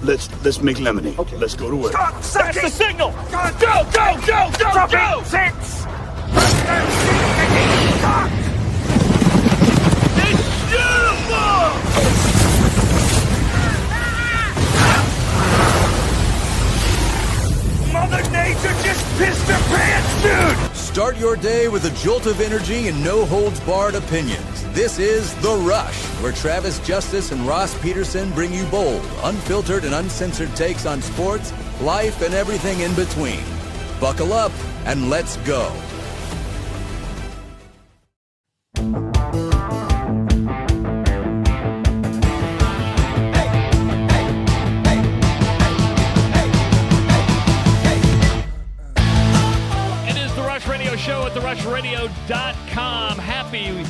Let's make lemonade. Okay. Let's go to work. Stop! That's the signal! Go! Go! 6! It's beautiful! Mother Nature just pissed her pants, dude! Start your day with a jolt of energy and no-holds-barred opinions. This is The Rush, where Travis Justice and Ross Peterson bring you bold, unfiltered, and uncensored takes on sports, life, and everything in between. Buckle up and let's go. Show at therushradio.com. Happy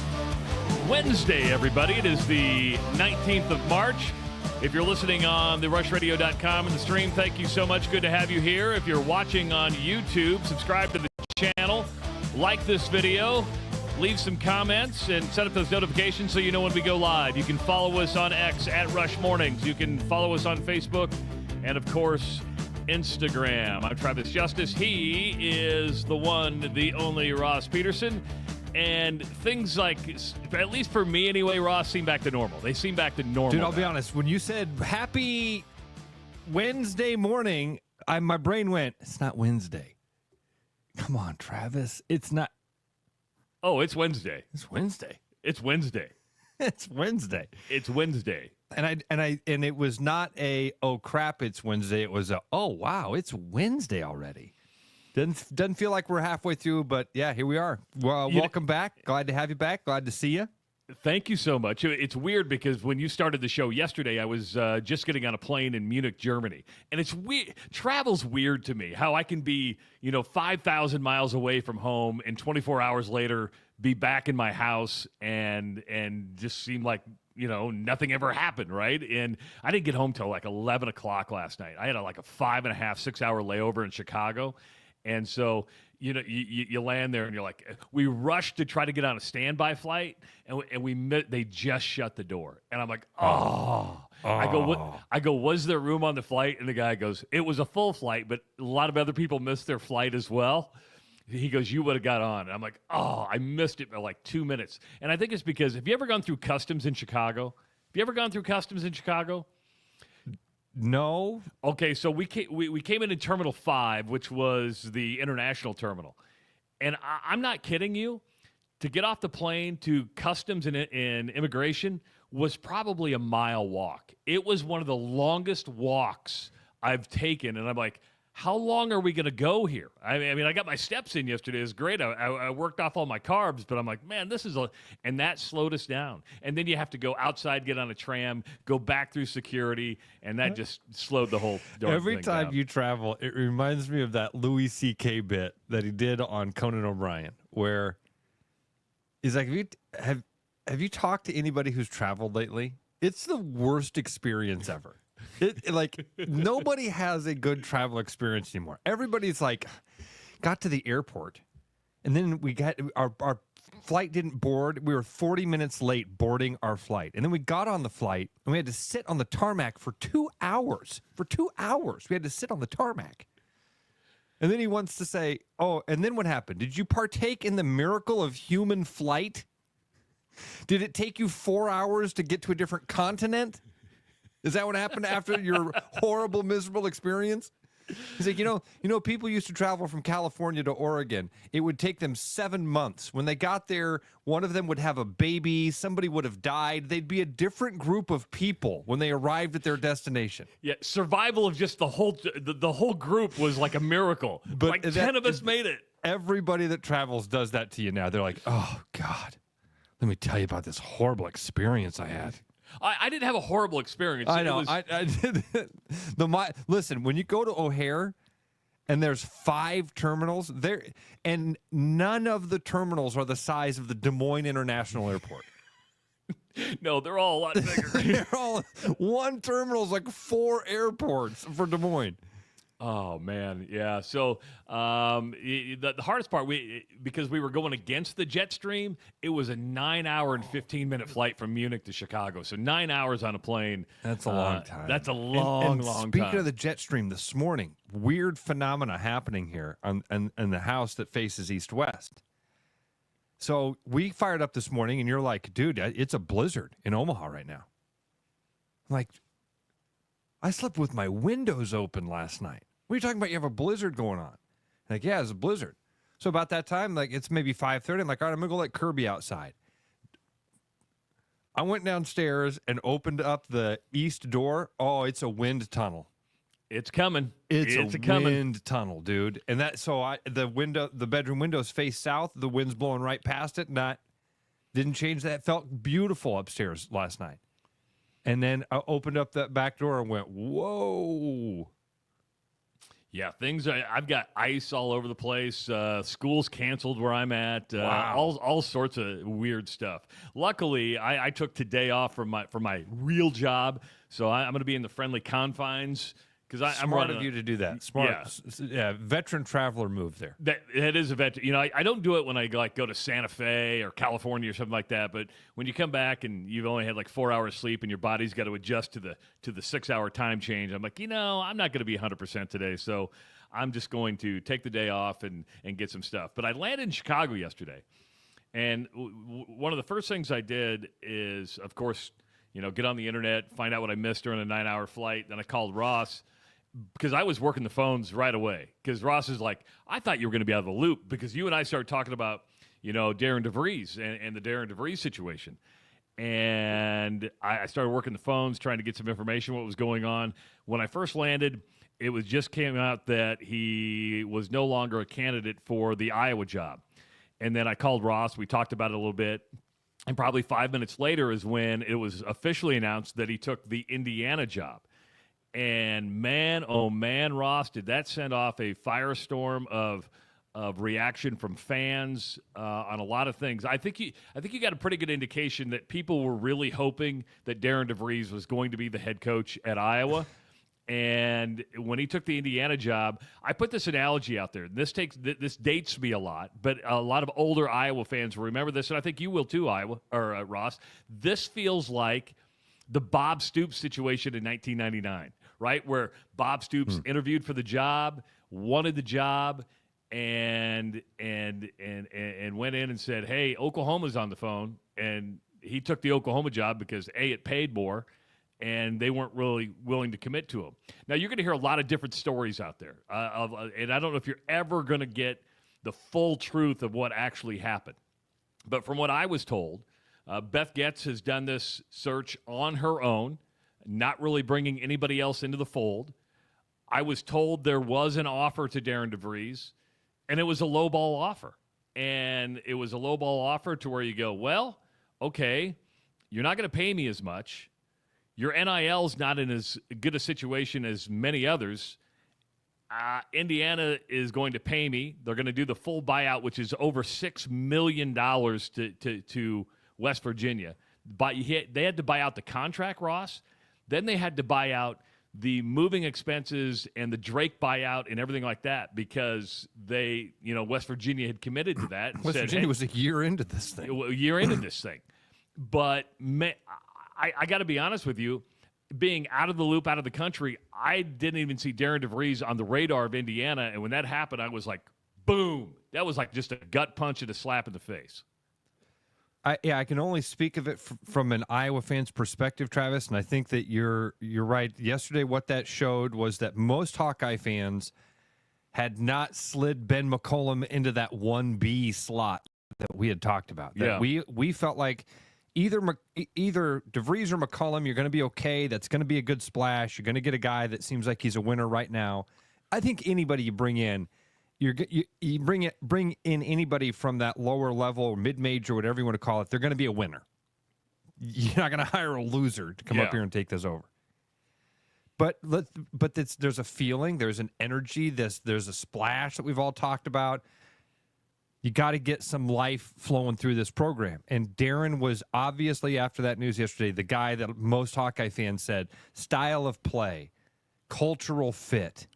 Wednesday, everybody. It is the 19th of March. If you're listening on therushradio.com and the stream, thank you so much. Good to have you here. If you're watching on YouTube, subscribe to the channel, like this video, leave some comments, and set up those notifications so you know when we go live. You can follow us on X at Rush Mornings. You can follow us on Facebook, and of course, Instagram. I'm Travis Justice. He is the one, the only Ross Peterson. And things like, at least for me anyway, Ross, seem back to normal. They seem back to normal. Dude, I'll be honest. When you said happy Wednesday morning, my brain went, it's not Wednesday. Come on, Travis. It's not. Oh, it's Wednesday. It's Wednesday. It's Wednesday. It's Wednesday. It's Wednesday. And it was not a, oh crap, it's Wednesday. It was a, oh wow, it's Wednesday already. Doesn't feel like we're halfway through, but yeah, here we are. Well, welcome back. Glad to have you back. Glad to see you. Thank you so much. It's weird because when you started the show yesterday, I was just getting on a plane in Munich, Germany. And it's weird. Travel's weird to me, how I can be, 5,000 miles away from home and 24 hours later be back in my house and just seem like, nothing ever happened, right? And I didn't get home till like 11 o'clock last night. I had like a 5.5, 6-hour layover in Chicago. And so, you land there and you're like, we rushed to try to get on a standby flight, and they just shut the door. And I'm like, oh. I go, was there room on the flight? And the guy goes, it was a full flight, but a lot of other people missed their flight as well. He goes, you would have got on. And I'm like, oh, I missed it by like 2 minutes. And I think it's because, have you ever gone through customs in Chicago? No. Okay, so we came in Terminal 5, which was the international terminal. And I'm not kidding you. To get off the plane to customs and immigration was probably a mile walk. It was one of the longest walks I've taken. And I'm like, how long are we going to go here? I mean, I got my steps in yesterday. It was great. I worked off all my carbs, but I'm like, man, and that slowed us down. And then you have to go outside, get on a tram, go back through security, and that just slowed the whole Every thing time down. you travel, it reminds me of that Louis C.K. bit that he did on Conan O'Brien, where he's like, have you talked to anybody who's traveled lately? It's the worst experience ever. Nobody has a good travel experience anymore. Everybody's like, got to the airport, and then we got our flight didn't board. We were 40 minutes late boarding our flight, and then we got on the flight and we had to sit on the tarmac for 2 hours. For 2 hours, we had to sit on the tarmac. And then he wants to say, oh, and then what happened? Did you partake in the miracle of human flight? Did it take you 4 hours to get to a different continent? Is that what happened after your horrible, miserable experience? He's like, people used to travel from California to Oregon. It would take them 7 months. When they got there, one of them would have a baby. Somebody would have died. They'd be a different group of people when they arrived at their destination. Yeah, survival of just the whole group was like a miracle. But like 10 of us made it. Everybody that travels does that to you now. They're like, oh, God, let me tell you about this horrible experience I had. I didn't have a horrible experience. I know. I did. Listen, when you go to O'Hare and there's 5 terminals there, and none of the terminals are the size of the Des Moines International Airport. No, they're all a lot bigger. One terminal is like 4 airports for Des Moines. Oh man, yeah. So the hardest part, because we were going against the jet stream, it was a 9-hour and 15-minute flight from Munich to Chicago. So 9 hours on a plane. That's a long time. That's a And long speaking time. of the jet stream this morning, weird phenomena happening here on the house that faces east-west. So we fired up this morning, and you're like, dude, it's a blizzard in Omaha right now. I'm like, I slept with my windows open last night. What are you talking about? You have a blizzard going on. Like, yeah, it's a blizzard. So about that time, like, it's maybe 5:30. I'm like, all right, I'm going to go let Kirby outside. I went downstairs and opened up the east door. Oh, it's a wind tunnel. It's coming. It's a wind tunnel, dude. And the bedroom windows face south. The wind's blowing right past it. Didn't change that. Felt beautiful upstairs last night. And then I opened up that back door and went, whoa. Yeah, I've got ice all over the place. School's canceled where I'm at. Wow. All sorts of weird stuff. Luckily, I took today off from my real job, so I'm going to be in the friendly confines. Because I'm Smart running of you to do that. Smart. Yeah, veteran traveler move there. That is a veteran. You know, I don't do it when I go to Santa Fe or California or something like that. But when you come back and you've only had like 4 hours sleep and your body's got to adjust to the 6-hour time change, I'm like, I'm not going to be 100% today. So I'm just going to take the day off and get some stuff. But I landed in Chicago yesterday, and one of the first things I did is, of course, get on the internet, find out what I missed during a 9-hour flight. Then I called Ross, because I was working the phones right away. Because Ross is like, I thought you were going to be out of the loop because you and I started talking about, Darren DeVries and the Darren DeVries situation. And I started working the phones, trying to get some information, what was going on. When I first landed, it just came out that he was no longer a candidate for the Iowa job. And then I called Ross. We talked about it a little bit. And probably 5 minutes later is when it was officially announced that he took the Indiana job. And man, oh man, Ross, did that send off a firestorm of reaction from fans on a lot of things. I think you got a pretty good indication that people were really hoping that Darren DeVries was going to be the head coach at Iowa. And when he took the Indiana job, I put this analogy out there. This dates me a lot, but a lot of older Iowa fans will remember this, and I think you will too, Ross. This feels like the Bob Stoops situation in 1999. Right, where Bob Stoops interviewed for the job, wanted the job, and went in and said, "Hey, Oklahoma's on the phone," and he took the Oklahoma job because it paid more, and they weren't really willing to commit to him. Now you're going to hear a lot of different stories out there, and I don't know if you're ever going to get the full truth of what actually happened. But from what I was told, Beth Getz has done this search on her own, not really bringing anybody else into the fold. I was told there was an offer to Darren DeVries, and it was a lowball offer. And it was a lowball offer to where you go, well, okay, you're not going to pay me as much. Your NIL's not in as good a situation as many others. Indiana is going to pay me. They're going to do the full buyout, which is over $6 million to West Virginia. But they had to buy out the contract, Ross. Then they had to buy out the moving expenses and the Drake buyout and everything like that because West Virginia had committed to that. And West said, Virginia was a year into this thing. A year into this thing. But I got to be honest with you, being out of the loop, out of the country, I didn't even see Darren DeVries on the radar of Indiana. And when that happened, I was like, boom. That was like just a gut punch and a slap in the face. I can only speak of it from an Iowa fan's perspective, Travis, and I think that you're right. Yesterday, what that showed was that most Hawkeye fans had not slid Ben McCollum into that 1B slot that we had talked about. That we felt like either DeVries or McCollum, you're going to be okay. That's going to be a good splash. You're going to get a guy that seems like he's a winner right now. I think anybody you bring in, you bring in anybody from that lower level or mid-major, whatever you want to call it, they're going to be a winner. You're not going to hire a loser to come up here and take this over. But there's a feeling, there's an energy, there's a splash that we've all talked about. You got to get some life flowing through this program. And Darren was obviously, after that news yesterday, the guy that most Hawkeye fans said, style of play, cultural fit,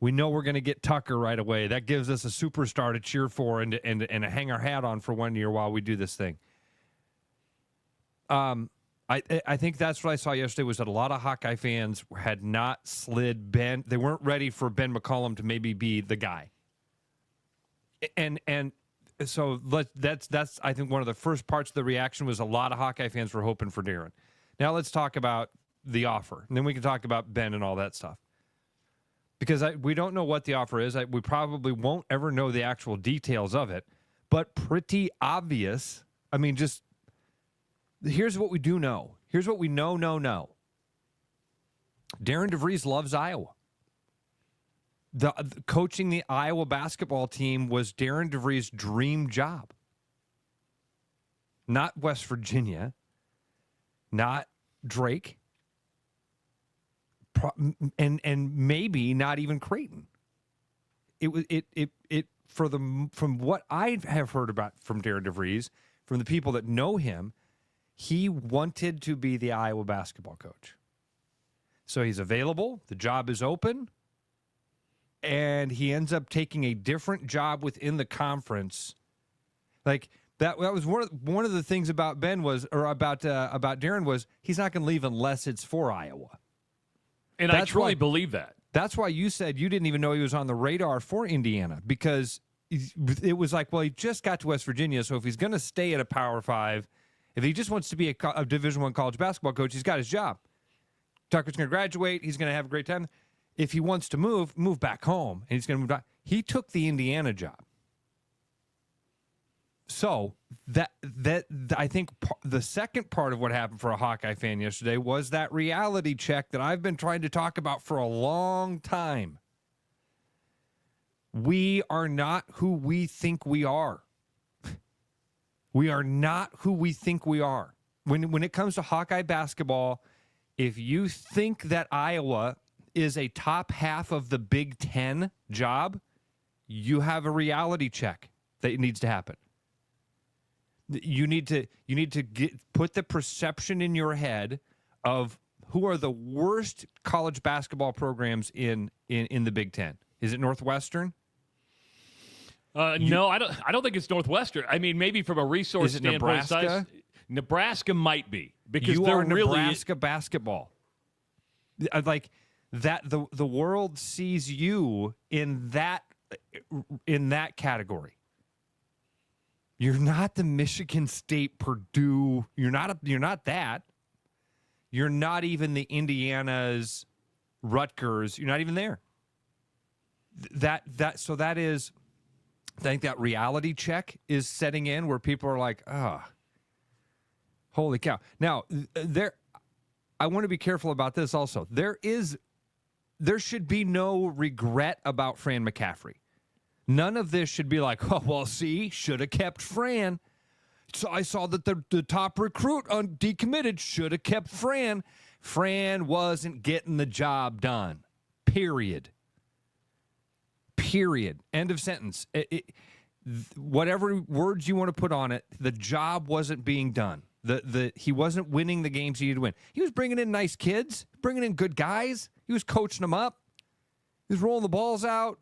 We know we're going to get Tucker right away. That gives us a superstar to cheer for and to hang our hat on for 1 year while we do this thing. I think that's what I saw yesterday was that a lot of Hawkeye fans had not slid Ben. They weren't ready for Ben McCollum to maybe be the guy. And so that's I think one of the first parts of the reaction was a lot of Hawkeye fans were hoping for Darren. Now let's talk about the offer, and then we can talk about Ben and all that stuff. Because we don't know what the offer is. We probably won't ever know the actual details of it, but pretty obvious. I mean, just here's what we do know. Here's what we know. Darren DeVries loves Iowa. The coaching the Iowa basketball team was Darren DeVries' dream job. Not West Virginia, not Drake, and maybe not even Creighton. From what I have heard about from Darren DeVries, from the people that know him, he wanted to be the Iowa basketball coach. So he's available. The job is open. And he ends up taking a different job within the conference. Like that was one of the things about Ben was, or about Darren was, he's not going to leave unless it's for Iowa. And I truly believe that. That's why you said you didn't even know he was on the radar for Indiana, because it was like, well, he just got to West Virginia, so if he's going to stay at a Power 5, if he just wants to be a Division I college basketball coach, he's got his job. Tucker's going to graduate. He's going to have a great time. If he wants to move back home, and he's going to move back. He took the Indiana job. So that I think the second part of what happened for a Hawkeye fan yesterday was that reality check that I've been trying to talk about for a long time. We are not who we think we are. We are not who we think we are. When it comes to Hawkeye basketball, if you think that Iowa is a top half of the Big Ten job, you have a reality check that needs to happen. You need to put the perception in your head of who are the worst college basketball programs in the Big Ten. Is it Northwestern? No, I don't think it's Northwestern. I mean, maybe from a resource standpoint, Nebraska? Nebraska might be, because you they're are really Nebraska basketball. Like that, the world sees you in that category. You're not the Michigan State, Purdue. You're not that. You're not even the Indiana's, Rutgers. You're not even there. So that is, I think that reality check is setting in where people are like, holy cow. Now, I want to be careful about this also. There should be no regret about Fran McCaffrey. None of this should be like, oh, well, see, should have kept Fran. So I saw that the top recruit decommitted, should have kept Fran. Fran wasn't getting the job done. Period. End of sentence. Whatever words you want to put on it, the job wasn't being done. He wasn't winning the games he needed to win. He was bringing in nice kids, bringing in good guys. He was coaching them up. He was rolling the balls out.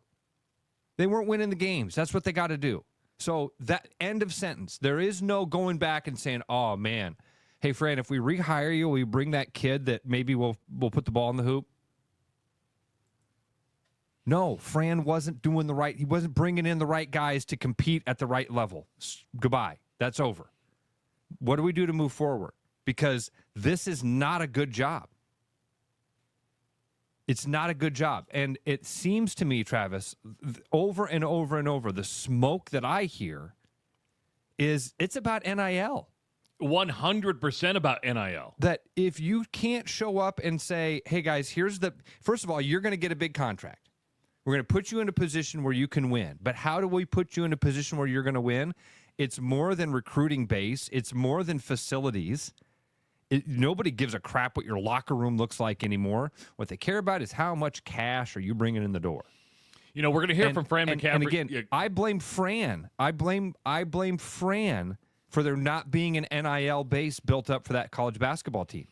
They weren't winning the games. That's what they got to do. So that end of sentence. There is no going back and saying, oh, man, hey, Fran, if we rehire you, will you bring that kid that maybe we'll put the ball in the hoop? No, Fran wasn't doing the right. He wasn't bringing in the right guys to compete at the right level. Goodbye. That's over. What do we do to move forward? Because this is not a good job. It's not a good job. And it seems to me, Travis, over and over and over, the smoke that I hear is it's about NIL. 100% about NIL. That if you can't show up and say, hey, guys, first of all, you're going to get a big contract. We're going to put you in a position where you can win. But how do we put you in a position where you're going to win? It's more than recruiting base. It's more than facilities. Nobody gives a crap what your locker room looks like anymore. What they care about is how much cash are you bringing in the door. You know, we're going to hear from Fran McCaffrey. And again, I blame Fran. I blame Fran for there not being an NIL base built up for that college basketball team.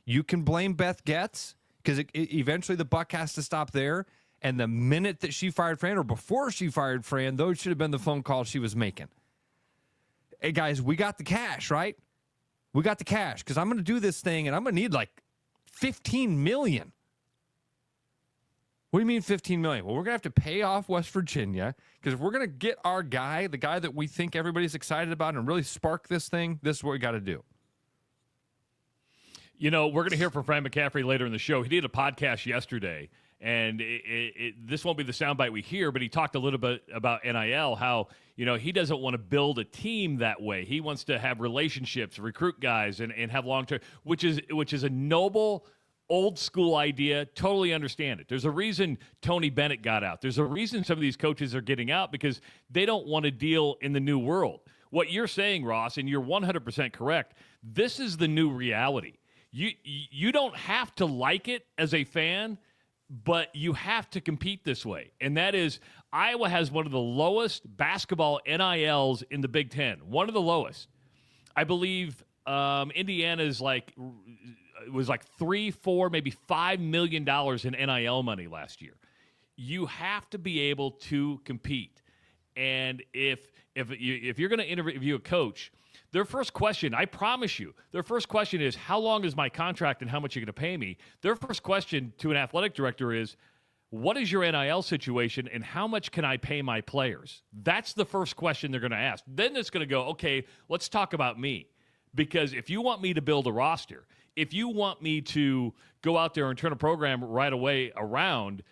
You can blame Beth Getz because eventually the buck has to stop there. And the minute that she fired Fran, or before she fired Fran, those should have been the phone calls she was making. Hey, guys, we got the cash, right? We got the cash because I'm going to do this thing, and I'm going to need like $15 million. What do you mean $15 million? Well, we're going to have to pay off West Virginia because if we're going to get our guy, the guy that we think everybody's excited about, and really spark this thing, this is what we got to do. You know, we're going to hear from Fran McCaffrey later in the show. He did a podcast yesterday, and this won't be the soundbite we hear, but he talked a little bit about NIL, how, you know, he doesn't want to build a team that way. He wants to have relationships, recruit guys, and have long-term, which is a noble, old-school idea. Totally understand it. There's a reason Tony Bennett got out. There's a reason some of these coaches are getting out because they don't want to deal in the new world. What you're saying, Ross, and you're 100% correct, this is the new reality. You don't have to like it as a fan, but you have to compete this way. And that is, Iowa has one of the lowest basketball NILs in the Big Ten. One of the lowest. I believe Indiana's was like $3, $4, maybe $5 million in NIL money last year. You have to be able to compete. And if you're going to interview a coach, their first question, I promise you, their first question is, how long is my contract and how much are you going to pay me? Their first question to an athletic director is, what is your NIL situation and how much can I pay my players? That's the first question they're going to ask. Then it's going to go, okay, let's talk about me. Because if you want me to build a roster, if you want me to go out there and turn a program right away around,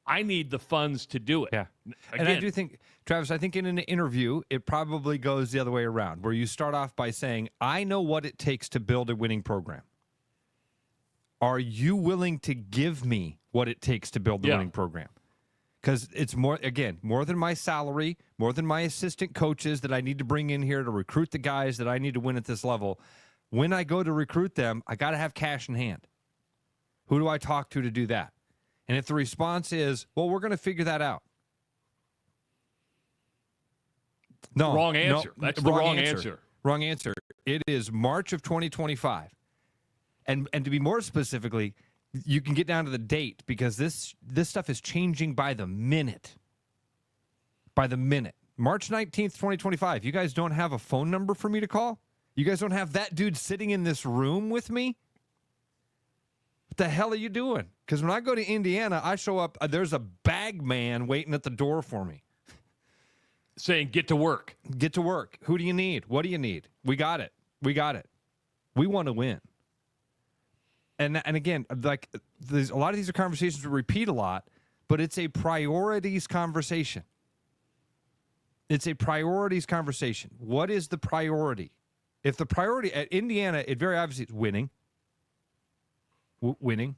I need the funds to do it. Yeah. Again, and I do think, Travis, I think in an interview, it probably goes the other way around, where you start off by saying, I know what it takes to build a winning program. Are you willing to give me what it takes to build the winning program? Because it's more than my salary, more than my assistant coaches that I need to bring in here to recruit the guys that I need to win at this level. When I go to recruit them, I got to have cash in hand. Who do I talk to do that? And if the response is, well, we're going to figure that out. No. Wrong answer. No, That's the wrong answer. Wrong answer. It is March of 2025. And to be more specifically, you can get down to the date because this stuff is changing by the minute. By the minute. March 19th, 2025. You guys don't have a phone number for me to call? You guys don't have that dude sitting in this room with me? What the hell are you doing? Because when I go to Indiana, I show up, there's a bag man waiting at the door for me. Saying, get to work. Get to work. Who do you need? What do you need? We got it. We got it. We want to win. And again, like a lot of these are conversations we repeat a lot, but it's a priorities conversation. It's a priorities conversation. What is the priority? If the priority at Indiana, it very obviously is winning. Winning.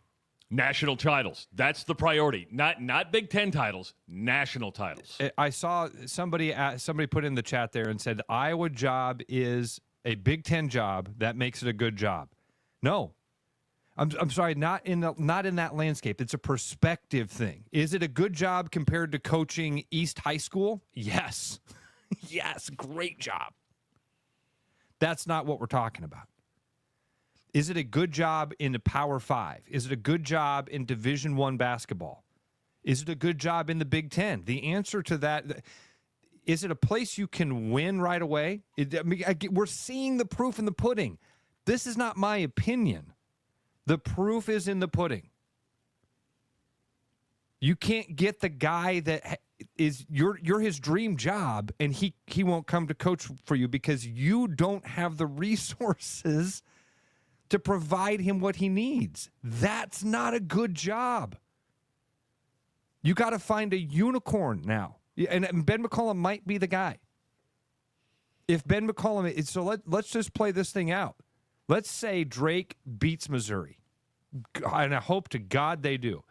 National titles. That's the priority. Not Big Ten titles, national titles. I saw somebody put in the chat there and said, Iowa job is a Big Ten job. That makes it a good job. No. I'm sorry, not in that landscape. It's a perspective thing. Is it a good job compared to coaching East High School? Yes. Yes, great job. That's not what we're talking about. Is it a good job in the Power 5? Is it a good job in Division I basketball? Is it a good job in the Big Ten? The answer to that, is it a place you can win right away? We're seeing the proof in the pudding. This is not my opinion. The proof is in the pudding. You can't get the guy that is you're his dream job, and he won't come to coach for you because you don't have the resources to provide him what he needs. That's not a good job. You got to find a unicorn now. And Ben McCollum might be the guy. If Ben McCollum is, so let's just play this thing out. Let's say Drake beats Missouri. And I hope to God they do.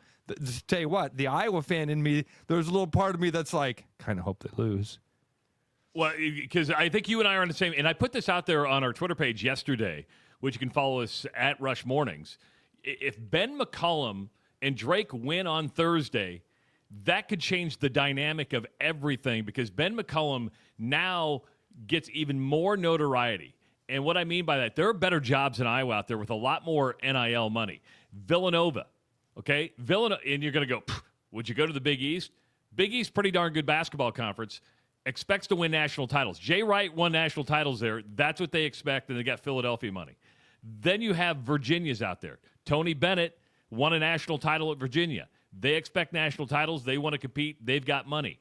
Just tell you what, the Iowa fan in me, there's a little part of me that's like, kind of hope they lose. Well, because I think you and I are on the same, and I put this out there on our Twitter page yesterday, which you can follow us at Rush Mornings. If Ben McCollum and Drake win on Thursday, that could change the dynamic of everything because Ben McCollum now gets even more notoriety. And what I mean by that, there are better jobs in Iowa out there with a lot more NIL money. Villanova, okay? And you're going to go, Would you go to the Big East? Big East, pretty darn good basketball conference. Expects to win national titles. Jay Wright won national titles there. That's what they expect, and they got Philadelphia money. Then you have Virginia's out there. Tony Bennett won a national title at Virginia. They expect national titles. They want to compete. They've got money.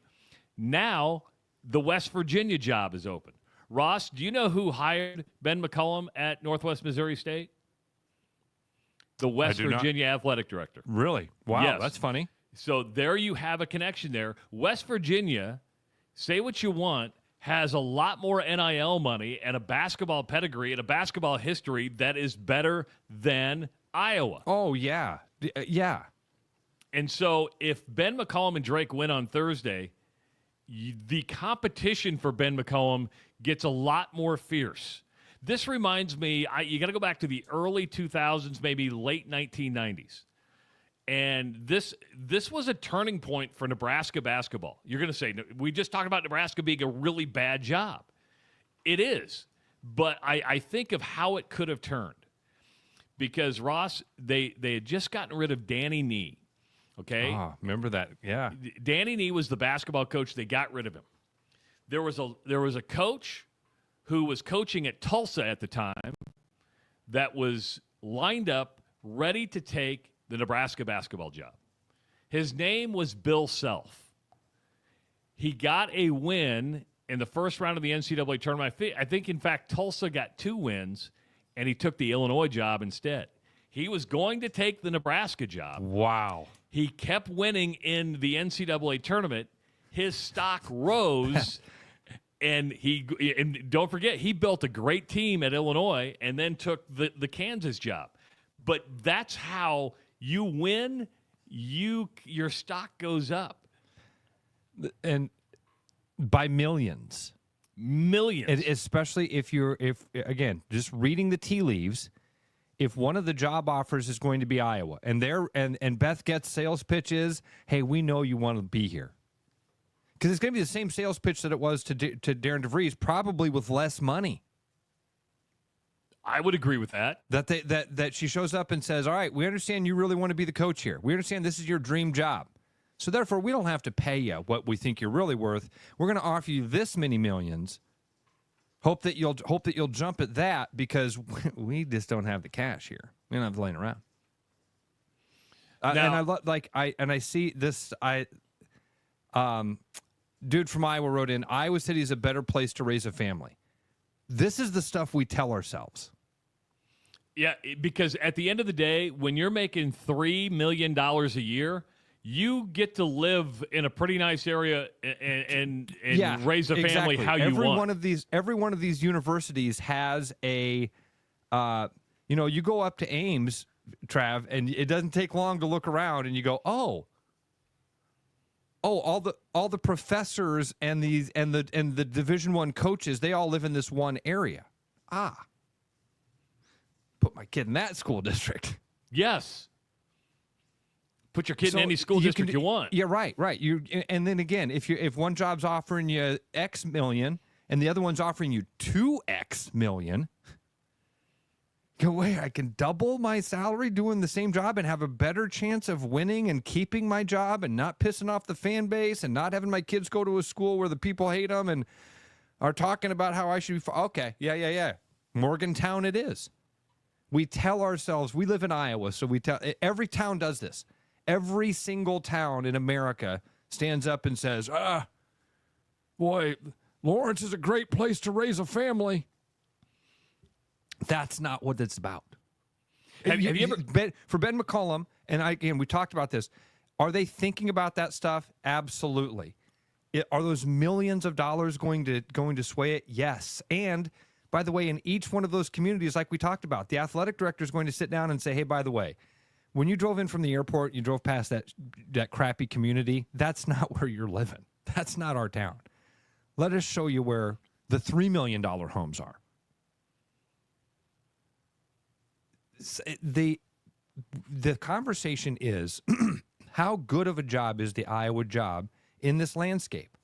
Now, the West Virginia job is open. Ross, do you know who hired Ben McCollum at Northwest Missouri State? The West Virginia athletic director. Really? Wow, yes. That's funny. So there you have a connection there. West Virginia, say what you want, has a lot more NIL money and a basketball pedigree and a basketball history that is better than Iowa. Oh, yeah. Yeah. And so if Ben McCollum and Drake win on Thursday, the competition for Ben McCollum gets a lot more fierce. This reminds me, you got to go back to the early 2000s, maybe late 1990s. And this was a turning point for Nebraska basketball. You're going to say, we just talked about Nebraska being a really bad job. It is. But I think of how it could have turned. Because, Ross, they had just gotten rid of Danny Nee. Okay? Oh, remember that? Yeah. Danny Nee was the basketball coach. They got rid of him. There was a coach who was coaching at Tulsa at the time that was lined up, ready to take the Nebraska basketball job. His name was Bill Self. He got a win in the first round of the NCAA tournament. I think, in fact, Tulsa got 2 wins, and he took the Illinois job instead. He was going to take the Nebraska job. Wow. He kept winning in the NCAA tournament. His stock rose, and don't forget, he built a great team at Illinois and then took the Kansas job. But that's how you win, your stock goes up. And by millions. Millions. And especially if again, just reading the tea leaves, if one of the job offers is going to be Iowa, and Beth gets sales pitches, hey, we know you want to be here. Because it's going to be the same sales pitch that it was to Darren DeVries, probably with less money. I would agree with that. That she shows up and says, all right, we understand you really want to be the coach here. We understand this is your dream job. So therefore, we don't have to pay you what we think you're really worth. We're going to offer you this many millions. Hope that you'll jump at that because we just don't have the cash here. We don't have it laying around. And I see this. Dude from Iowa wrote in, Iowa City is a better place to raise a family. This is the stuff we tell ourselves. Yeah, because at the end of the day, when you're making $3 million a year, you get to live in a pretty nice area and raise a family how you want. Every one of these universities has a, you go up to Ames, Trav, and it doesn't take long to look around, and you go, all the professors and the Division I coaches, they all live in this one area. Put my kid in that school district. Yes. Put your kid in any school district you want. Yeah, right. And then again, if one job's offering you X million and the other one's offering you 2X million, go, wait, I can double my salary doing the same job and have a better chance of winning and keeping my job and not pissing off the fan base and not having my kids go to a school where the people hate them and are talking about how I should be. Okay, yeah. Morgantown it is. We tell ourselves, we live in Iowa, so every town does this. Every single town in America stands up and says, boy, Lawrence is a great place to raise a family. That's not what it's about. Have you ever for Ben McCollum, and we talked about this, are they thinking about that stuff? Absolutely. Are those millions of dollars going to sway it? Yes. And by the way, in each one of those communities, like we talked about, the athletic director is going to sit down and say, hey, by the way, when you drove in from the airport, you drove past that crappy community, that's not where you're living. That's not our town. Let us show you where the $3 million homes are. The conversation is, how good of a job is the Iowa job in this landscape?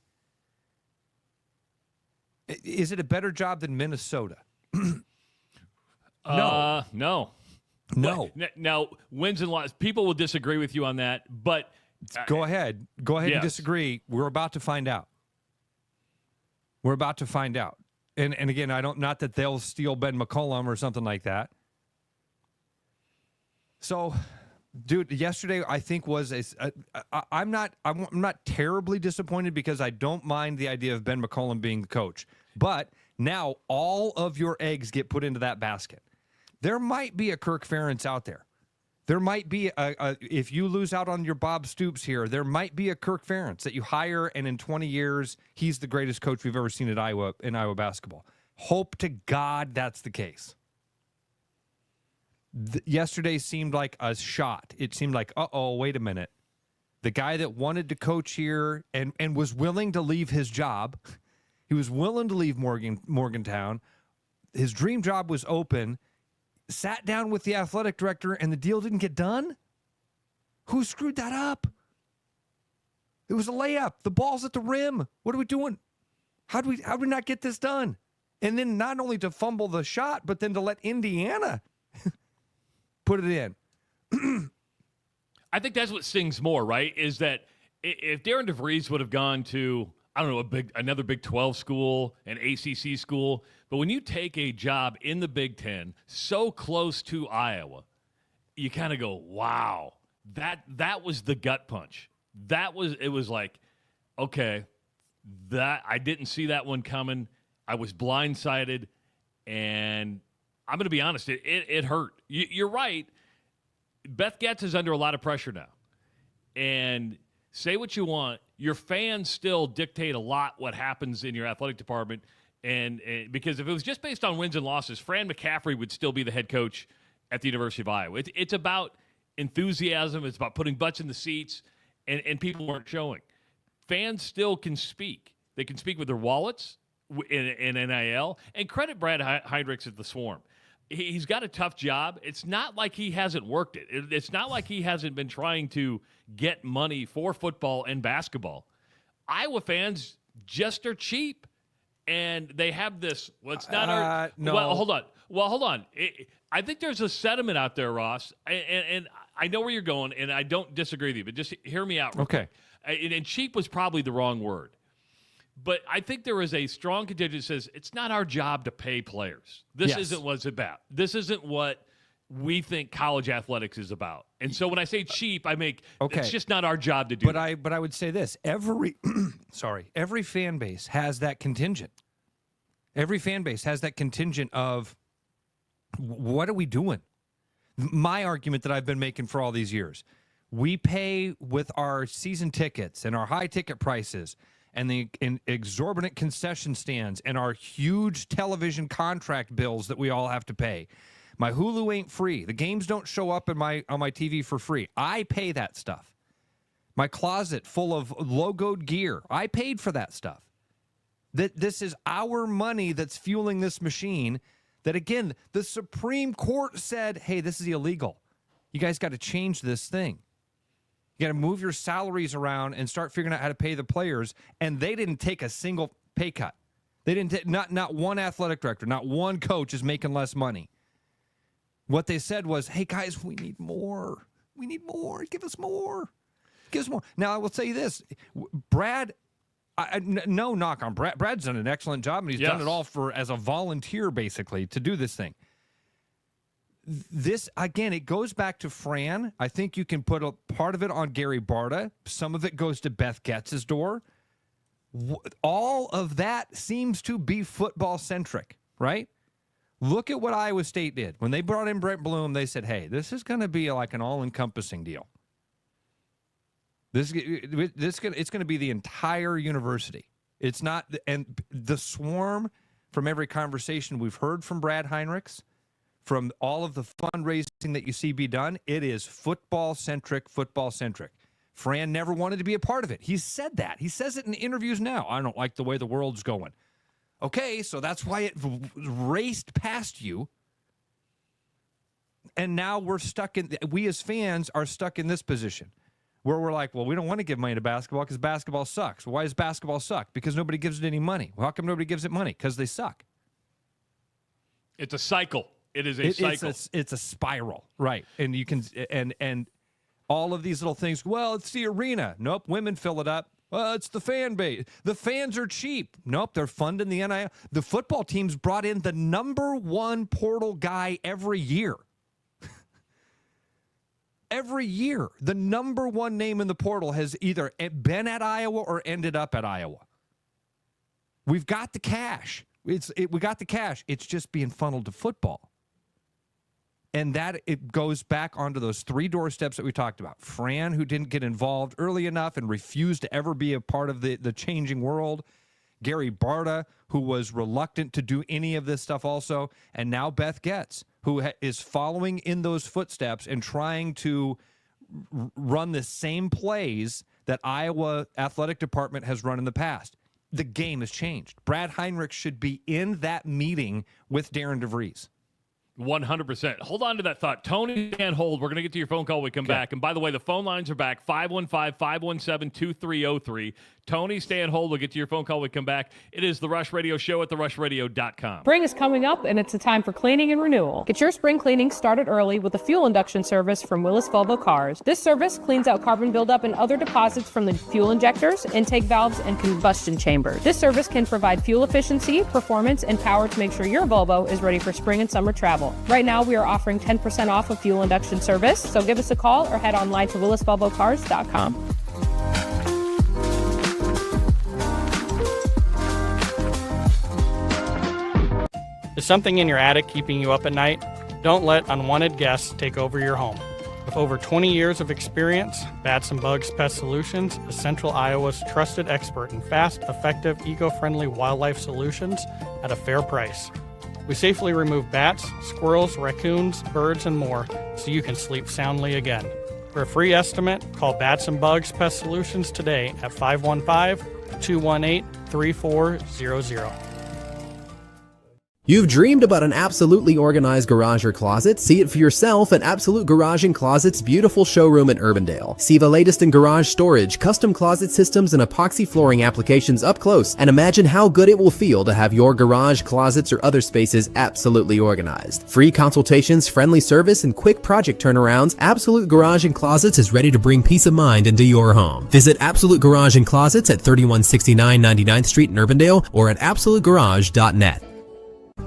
Is it a better job than Minnesota? No. No. Now, wins and losses, people will disagree with you on that, but Go ahead and Yes. disagree. We're about to find out. And again, not that they'll steal Ben McCollum or something like that. So, dude, yesterday I think was I'm not terribly disappointed because I don't mind the idea of Ben McCollum being the coach. But now all of your eggs get put into that basket. There might be a Kirk Ferentz out there. There might be if you lose out on your Bob Stoops here, there might be a Kirk Ferentz that you hire, and in 20 years, he's the greatest coach we've ever seen at Iowa basketball. Hope to God that's the case. Yesterday seemed like a shot. It seemed like, wait a minute. The guy that wanted to coach here and was willing to leave his job, he was willing to leave Morgantown. His dream job was open. Sat down with the athletic director and the deal didn't get done? Who screwed that up? It was a layup. The ball's at the rim. What are we doing? How'd we not get this done? And then not only to fumble the shot, but then to let Indiana put it in. I think that's what stings more, right? Is that if Darren DeVries would have gone to, I don't know, another Big 12 school, an ACC school, but when you take a job in the Big 10 so close to Iowa, you kind of go, wow, that was the gut punch. It was like, okay, that I didn't see that one coming. I was blindsided, and I'm going to be honest, it hurt. You're right. Beth Getz is under a lot of pressure now. And say what you want, your fans still dictate a lot what happens in your athletic department. And because if it was just based on wins and losses, Fran McCaffrey would still be the head coach at the University of Iowa. It's about enthusiasm. It's about putting butts in the seats, and people weren't showing. Fans still can speak. They can speak with their wallets in NIL. And credit Brad Heinrichs at the Swarm. He's got a tough job. It's not like he hasn't worked it. It's not like he hasn't been trying to get money for football and basketball. Iowa fans just are cheap. And they have this, well, it's not our... No. Well, hold on. I think there's a sentiment out there, Ross, and I know where you're going, and I don't disagree with you, but just hear me out real Okay. quick. And cheap was probably the wrong word. But I think there is a strong contingent that says it's not our job to pay players. This isn't what it's about. This isn't what we think college athletics is about. And so when I say cheap, it's just not our job to do that. But I would say this. Every fan base has that contingent. Every fan base has that contingent of what are we doing? My argument that I've been making for all these years. We pay with our season tickets and our high ticket prices and the exorbitant concession stands and our huge television contract bills that we all have to pay. My Hulu ain't free. The games don't show up on my TV for free. I pay that stuff. My closet full of logoed gear. I paid for that stuff. This is our money that's fueling this machine that, again, the Supreme Court said, hey, this is illegal. You guys got to change this thing. You got to move your salaries around and start figuring out how to pay the players. And they didn't take a single pay cut. They didn't not one athletic director, not one coach is making less money. What they said was, hey, guys, we need more. We need more. Give us more. Give us more. Now, I will tell you this. Brad, no knock on Brad. Brad's done an excellent job, and he's done it all as a volunteer, basically, to do this thing. This, again, it goes back to Fran. I think you can put a part of it on Gary Barta. Some of it goes to Beth Getz's door. All of that seems to be football-centric, right? Look at what Iowa State did. When they brought in Brent Bloom, they said, hey, this is going to be like an all-encompassing deal. It's going to be the entire university. It's not, and the Swarm, from every conversation we've heard from Brad Heinrichs, from all of the fundraising that you see be done, it is football-centric. Fran never wanted to be a part of it. He said that. He says it in interviews now. I don't like the way the world's going. Okay, so that's why it raced past you. And now we as fans are stuck in this position where we're like, well, we don't want to give money to basketball because basketball sucks. Why does basketball suck? Because nobody gives it any money. Well, how come nobody gives it money? Because they suck. It's a cycle. It is a cycle. It's a spiral, right? And you can and all of these little things. Well, it's the arena. Nope, women fill it up. Well, it's the fan base. The fans are cheap. Nope, they're funding the NIL. The football teams brought in the number one portal guy every year. Every year, the number one name in the portal has either been at Iowa or ended up at Iowa. We've got the cash. We got the cash. It's just being funneled to football. And that it goes back onto those 3 doorsteps that we talked about. Fran, who didn't get involved early enough and refused to ever be a part of the changing world. Gary Barta, who was reluctant to do any of this stuff also. And now Beth Getz, who is following in those footsteps and trying to run the same plays that Iowa Athletic Department has run in the past. The game has changed. Brad Heinrich should be in that meeting with Darren DeVries. 100%. Hold on to that thought. Tony, can't hold. We're going to get to your phone call when we come back. And by the way, the phone lines are back, 515-517-2303. Tony, stay on hold. We'll get to your phone call when we come back. It is The Rush Radio Show at therushradio.com. Spring is coming up, and it's a time for cleaning and renewal. Get your spring cleaning started early with a fuel induction service from Willis Volvo Cars. This service cleans out carbon buildup and other deposits from the fuel injectors, intake valves, and combustion chambers. This service can provide fuel efficiency, performance, and power to make sure your Volvo is ready for spring and summer travel. Right now, we are offering 10% off of fuel induction service, so give us a call or head online to willisvolvocars.com. Is something in your attic keeping you up at night? Don't let unwanted guests take over your home. With over 20 years of experience, Bats and Bugs Pest Solutions is Central Iowa's trusted expert in fast, effective, eco-friendly wildlife solutions at a fair price. We safely remove bats, squirrels, raccoons, birds, and more so you can sleep soundly again. For a free estimate, call Bats and Bugs Pest Solutions today at 515-218-3400. You've dreamed about an absolutely organized garage or closet? See it for yourself at Absolute Garage & Closet's beautiful showroom in Urbandale. See the latest in garage storage, custom closet systems, and epoxy flooring applications up close, and imagine how good it will feel to have your garage, closets, or other spaces absolutely organized. Free consultations, friendly service, and quick project turnarounds, Absolute Garage & Closets is ready to bring peace of mind into your home. Visit Absolute Garage & Closets at 3169 99th Street in Urbandale or at absolutegarage.net.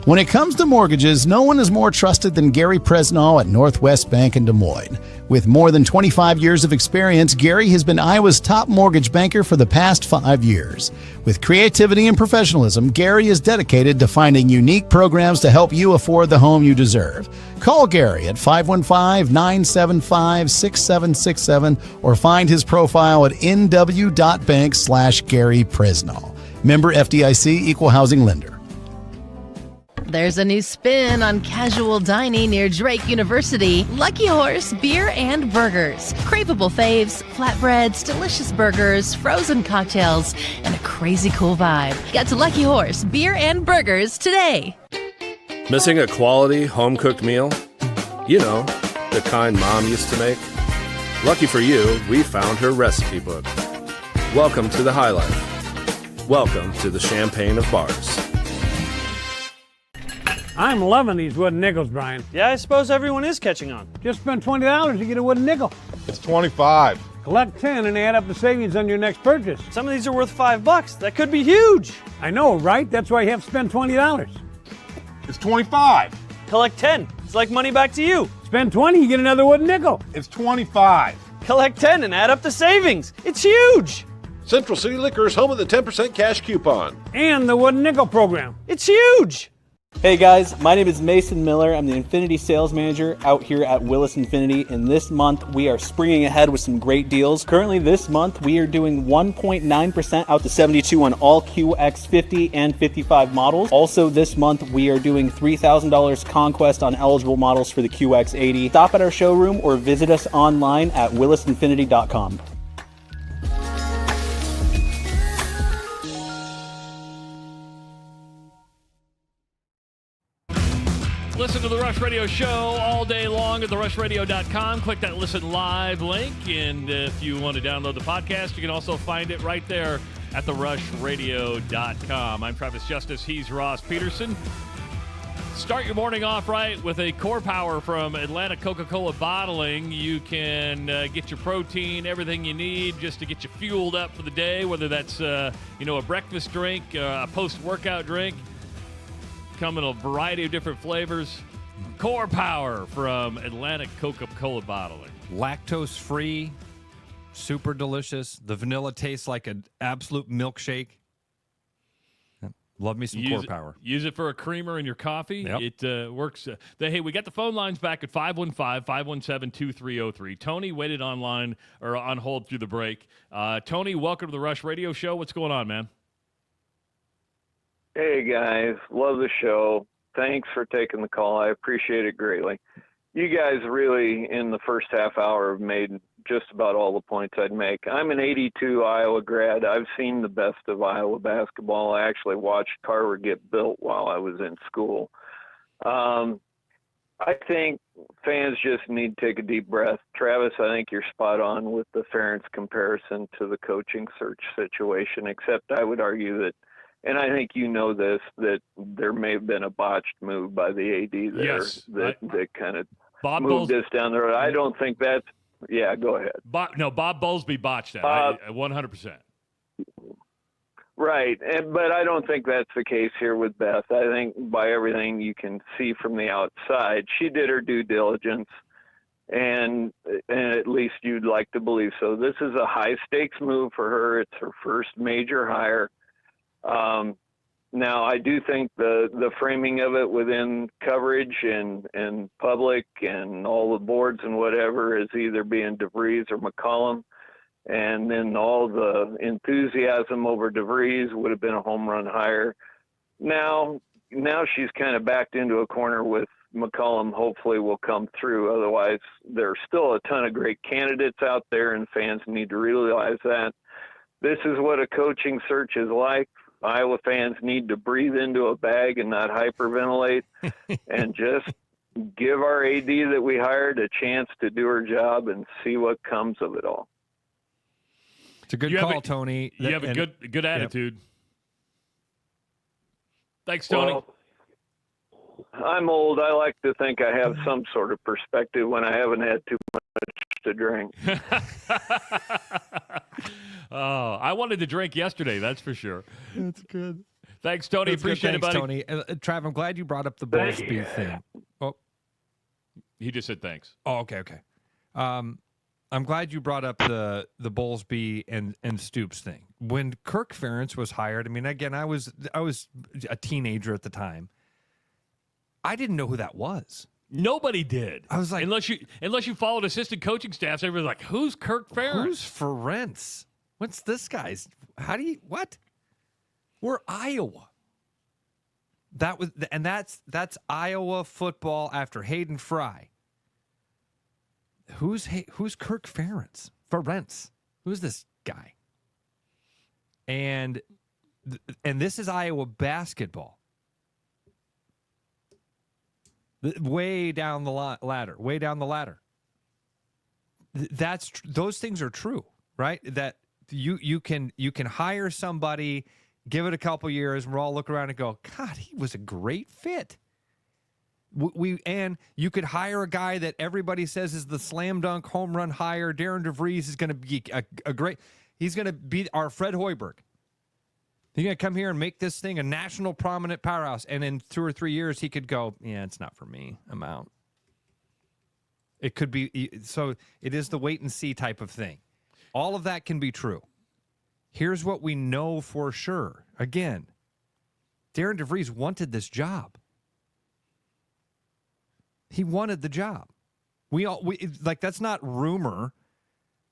When it comes to mortgages, no one is more trusted than Gary Presnall at Northwest Bank in Des Moines. With more than 25 years of experience, Gary has been Iowa's top mortgage banker for the past 5 years. With creativity and professionalism, Gary is dedicated to finding unique programs to help you afford the home you deserve. Call Gary at 515-975-6767 or find his profile at nw.bank/Gary Presnall. Member FDIC, Equal Housing Lender. There's a new spin on casual dining near Drake University. Lucky Horse Beer and Burgers. Craveable faves, flatbreads, delicious burgers, frozen cocktails, and a crazy cool vibe. Get to Lucky Horse Beer and Burgers today. Missing a quality, home-cooked meal? You know, the kind Mom used to make? Lucky for you, we found her recipe book. Welcome to the High Life. Welcome to the Champagne of Bars. I'm loving these wooden nickels, Brian. Yeah, I suppose everyone is catching on. Just spend $20 to get a wooden nickel. It's $25. Collect 10 and add up the savings on your next purchase. Some of these are worth $5. That could be huge. I know, right? That's why you have to spend $20. It's $25. Collect 10. It's like money back to you. Spend 20, you get another wooden nickel. It's $25. Collect 10 and add up the savings. It's huge. Central City Liquor is home of the 10% cash coupon. And the wooden nickel program. It's huge. Hey guys, my name is Mason Miller. I'm the Infinity Sales Manager out here at Willis Infinity, and this month we are springing ahead with some great deals. Currently this month we are doing 1.9% out to 72 on all QX50 and 55 models. Also this month we are doing $3,000 conquest on eligible models for the QX80. Stop at our showroom or visit us online at willisinfinity.com. Listen to the Rush Radio Show all day long at therushradio.com. Click that Listen Live link, and if you want to download the podcast, you can also find it right there at therushradio.com. I'm Travis Justice. He's Ross Peterson. Start your morning off right with a Core Power from Atlantic Coca-Cola Bottling. You can get your protein, everything you need just to get you fueled up for the day, whether that's a breakfast drink, a post-workout drink. Come in a variety of different flavors. Core Power from Atlantic Coca-Cola Bottling. Lactose-free, super delicious. The vanilla tastes like an absolute milkshake. Love me some Core Power. Use it for a creamer in your coffee. Yep. It works. Hey, we got the phone lines back at 515-517-2303. Tony waited on hold through the break. Tony, welcome to the Rush Radio Show. What's going on, man? Hey, guys. Love the show. Thanks for taking the call. I appreciate it greatly. You guys really, in the first half hour, have made just about all the points I'd make. I'm an 82 Iowa grad. I've seen the best of Iowa basketball. I actually watched Carver get built while I was in school. I think fans just need to take a deep breath. Travis, I think you're spot on with the Ferentz comparison to the coaching search situation, except I would argue that, and I think you know this, that there may have been a botched move by the AD there that kind of moved this down the road. I don't think that's – yeah, go ahead. Bob Bowlesby botched that, 100%. Right, but I don't think that's the case here with Beth. I think by everything you can see from the outside, she did her due diligence, and at least you'd like to believe so. This is a high-stakes move for her. It's her first major hire. Now, I do think the framing of it within coverage and public and all the boards and whatever is either being DeVries or McCollum. And then all the enthusiasm over DeVries would have been a home run hire. Now she's kind of backed into a corner with McCollum. Hopefully will come through. Otherwise, there's still a ton of great candidates out there, and fans need to realize that. This is what a coaching search is like. Iowa fans need to breathe into a bag and not hyperventilate and just give our AD that we hired a chance to do her job and see what comes of it all. It's a good call, Tony. You have a good attitude. Thanks, Tony. Well, I'm old. I like to think I have some sort of perspective when I haven't had too much to drink. Oh, I wanted to drink yesterday, that's for sure. That's good. Thanks, Tony. Appreciate it, buddy. Tony. Trav, I'm glad you brought up the Bowlesby thing. Oh, he just said thanks. Oh, okay. I'm glad you brought up the Bowlesby and Stoops thing. When Kirk Ferentz was hired, I mean, again, I was a teenager at the time. I didn't know who that was. Nobody did. I was like, unless you followed assistant coaching staffs, everybody's like, "Who's Kirk Ferentz? Who's Ferentz? What's this guy's? How do you what? We're Iowa. That's Iowa football after Hayden Fry. Who's Kirk Ferentz? Who's this guy? And this is Iowa basketball. Way down the ladder. Way down the ladder. Those things are true, right? That you can hire somebody, give it a couple years, and we'll all look around and go, God, he was a great fit. And you could hire a guy that everybody says is the slam dunk home run hire. Darren DeVries is going to be a great. He's going to be our Fred Hoiberg. He's going to come here and make this thing a national prominent powerhouse. And in 2 or 3 years, he could go, yeah, it's not for me. I'm out. It could be. So it is the wait and see type of thing. All of that can be true. Here's what we know for sure. Again, Darren DeVries wanted this job. He wanted the job. We that's not rumor.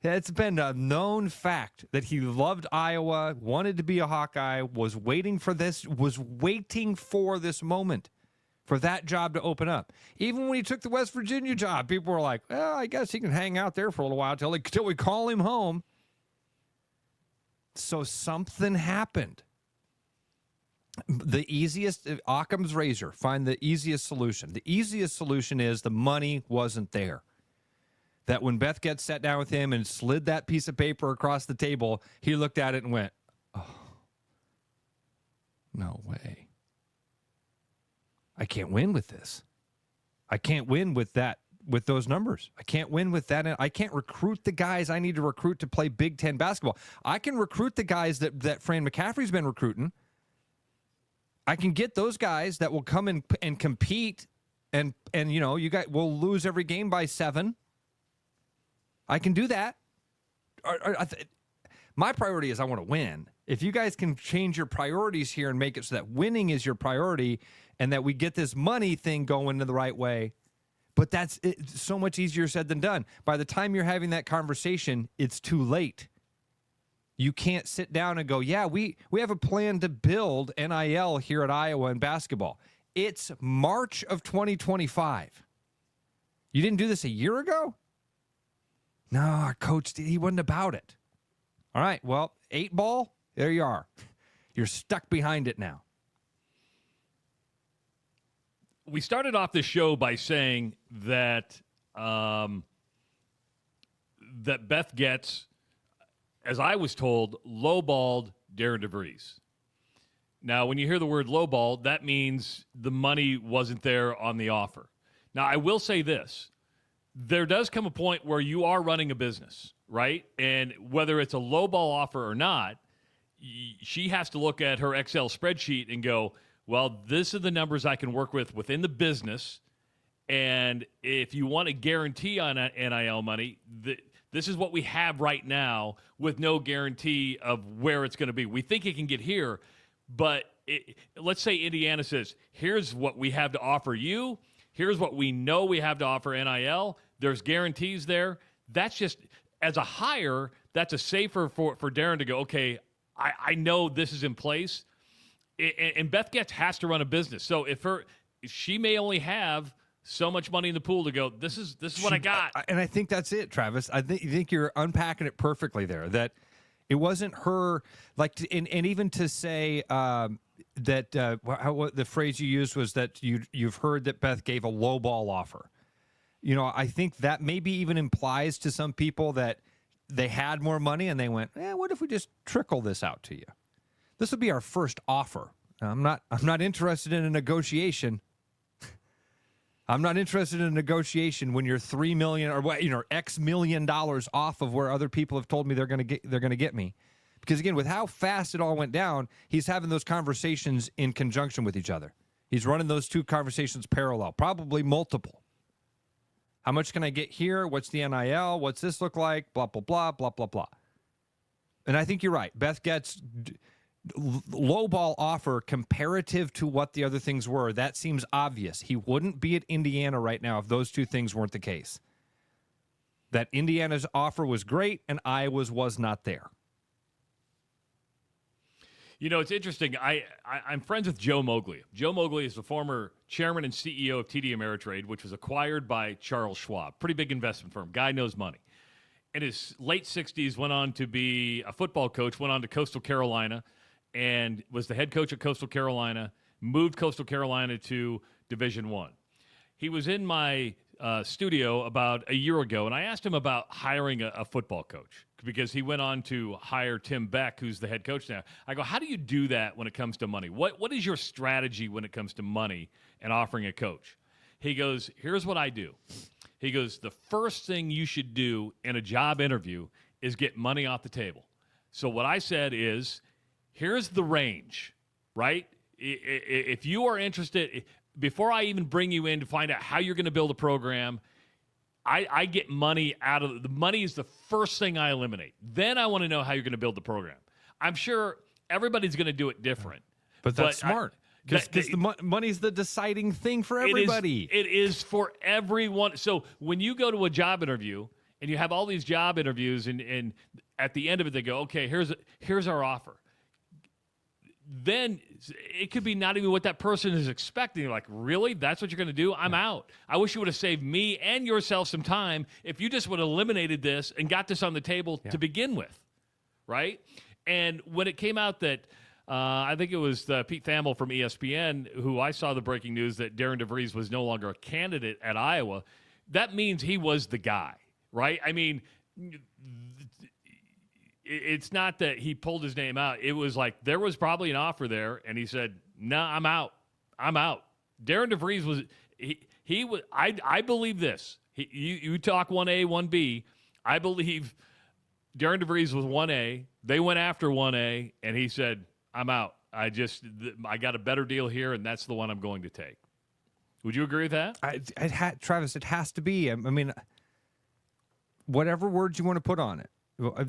It's been a known fact that he loved Iowa, wanted to be a Hawkeye, was waiting for this moment for that job to open up. Even when he took the West Virginia job, people were like, well, I guess he can hang out there for a little while till we call him home. So something happened. The easiest, Occam's razor, find the easiest solution. The easiest solution is the money wasn't there. That when Beth Getz sat down with him and slid that piece of paper across the table, he looked at it and went, oh, no way. I can't win with this. I can't win with that, with those numbers. I can't win with that. I can't recruit the guys I need to recruit to play Big Ten basketball. I can recruit the guys that Fran McCaffrey's been recruiting. I can get those guys that will come in and compete, and you guys will lose every game by 7. I can do that. My priority is I want to win. If you guys can change your priorities here and make it so that winning is your priority and that we get this money thing going in the right way, but it's so much easier said than done. By the time you're having that conversation, it's too late. You can't sit down and go, yeah, we have a plan to build NIL here at Iowa in basketball. It's March of 2025. You didn't do this a year ago? No, our coach, he wasn't about it. All right, well, 8 ball, there you are. You're stuck behind it now. We started off this show by saying that that Beth Getz, as I was told, lowballed Darren DeVries. Now, when you hear the word lowball, that means the money wasn't there on the offer. Now, I will say this. There does come a point where you are running a business, right? And whether it's a lowball offer or not, she has to look at her Excel spreadsheet and go, well, this are the numbers I can work with within the business. And if you want a guarantee on NIL money, this is what we have right now with no guarantee of where it's going to be. We think it can get here, but let's say Indiana says, here's what we have to offer you. Here's what we know we have to offer NIL. There's guarantees there. That's just, as a hire, that's a safer for Darren to go, okay, I know this is in place. And Beth Getz has to run a business. So if she may only have so much money in the pool to go, this is what I got. And I think that's it, Travis. I think you're unpacking it perfectly there. That it wasn't her, and even to say that what the phrase you used was that you've heard that Beth gave a low ball offer. I think that maybe even implies to some people that they had more money and they went, what if we just trickle this out to you? This will be our first offer. I'm not interested in a negotiation. I'm not interested in a negotiation when you're $3 million or X million dollars off of where other people have told me they're going to get me. Because again, with how fast it all went down, he's having those conversations in conjunction with each other. He's running those two conversations parallel, probably multiple. How much can I get here? What's the NIL? What's this look like? Blah, blah, blah, blah, blah, blah. And I think you're right. Beth Getz lowball offer comparative to what the other things were. That seems obvious. He wouldn't be at Indiana right now if those two things weren't the case. That Indiana's offer was great and Iowa's was not there. It's interesting. I'm friends with Joe Mowgli. Joe Mowgli is the former chairman and CEO of TD Ameritrade, which was acquired by Charles Schwab. Pretty big investment firm. Guy knows money. In his late 60s, went on to be a football coach, went on to Coastal Carolina, and was the head coach at Coastal Carolina, moved Coastal Carolina to Division I. He was in my studio about a year ago, and I asked him about hiring a football coach because he went on to hire Tim Beck, who's the head coach now. I go, how do you do that when it comes to money? What is your strategy when it comes to money and offering a coach? He goes, here's what I do. He goes, the first thing you should do in a job interview is get money off the table. So what I said is, here's the range, right? If you are interested, before I even bring you in to find out how you're going to build a program, I get money out of the money is the first thing I eliminate. Then I want to know how you're going to build the program. I'm sure everybody's going to do it different. But that's smart. Because the money's the deciding thing for everybody. It is for everyone. So when you go to a job interview and you have all these job interviews and at the end of it they go, okay, here's our offer. Then it could be not even what that person is expecting. You're like, really? That's what you're going to do? I'm out. I wish you would have saved me and yourself some time if you just would have eliminated this and got this on the table to begin with, right? And when it came out that I think it was Pete Thamel from ESPN who I saw the breaking news that Darren DeVries was no longer a candidate at Iowa, that means he was the guy, right? I mean, it's not that he pulled his name out. It was like there was probably an offer there, and he said, no, I'm out. Darren DeVries was he was. I believe this. You talk 1A, 1B. I believe Darren DeVries was 1A. They went after 1A, and he said, "I'm out. I got a better deal here, and that's the one I'm going to take." Would you agree with that? Travis, it has to be. I mean, whatever words you want to put on it,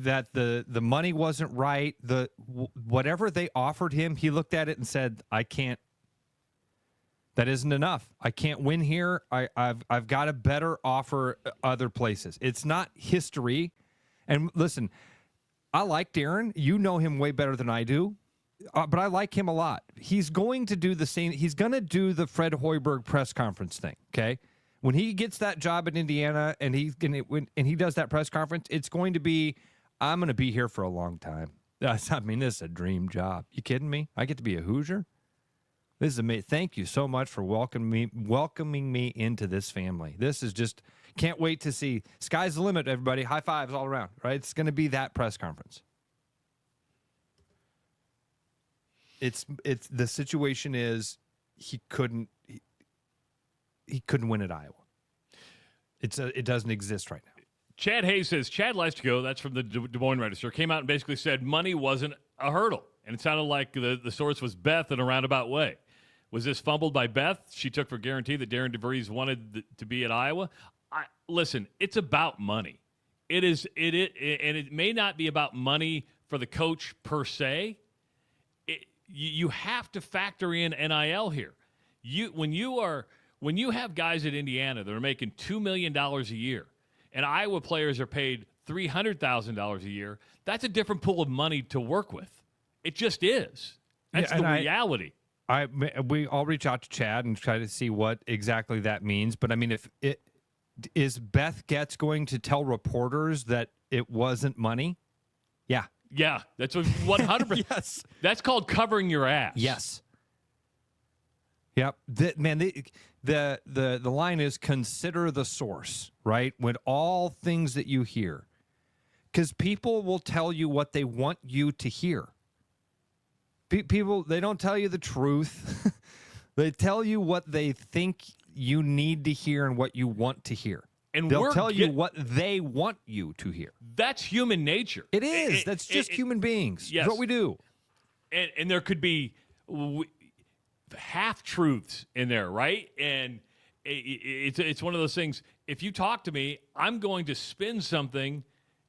that the money wasn't right. Whatever they offered him, he looked at it and said, "I can't. That isn't enough. I can't win here. I've got a better offer other places." It's not history. And listen, I like Darren. You know him way better than I do. But I like him a lot. He's going to do the same. He's going to do the Fred Hoiberg press conference thing, okay? When he gets that job in Indiana and he does that press conference, it's going to be, "I'm going to be here for a long time." This is a dream job. You kidding me? I get to be a Hoosier? This is amazing. Thank you so much for welcoming me into this family. This is just, can't wait to see. Sky's the limit, everybody. High fives all around, right? It's going to be that press conference. It's the situation is he couldn't win at Iowa. It doesn't exist right now. Chad Hayes says Chad Lestico, that's from the Des Moines Register, came out and basically said money wasn't a hurdle, and it sounded like the source was Beth in a roundabout way. Was this fumbled by Beth? She took for guarantee that Darren DeVries wanted to be at Iowa. Listen, it's about money. It is, and it may not be about money for the coach per se. You have to factor in NIL here. When you have guys at Indiana that are making $2 million a year, and Iowa players are paid $300,000 a year, that's a different pool of money to work with. It just is. That's the reality. I'll reach out to Chad and try to see what exactly that means. But I mean, is Beth Getz going to tell reporters that it wasn't money? Yeah. Yeah, that's 100%. Yes. That's called covering your ass. Yes. Yep. The line is consider the source, right? When all things that you hear, because people will tell you what they want you to hear. People, they don't tell you the truth. They tell you what they think you need to hear and what you want to hear. And they'll tell you what they want you to hear. That's human nature. It is. That's just human beings. Yes. That's what we do. And there could be half-truths in there, right? And it's one of those things, if you talk to me, I'm going to spin something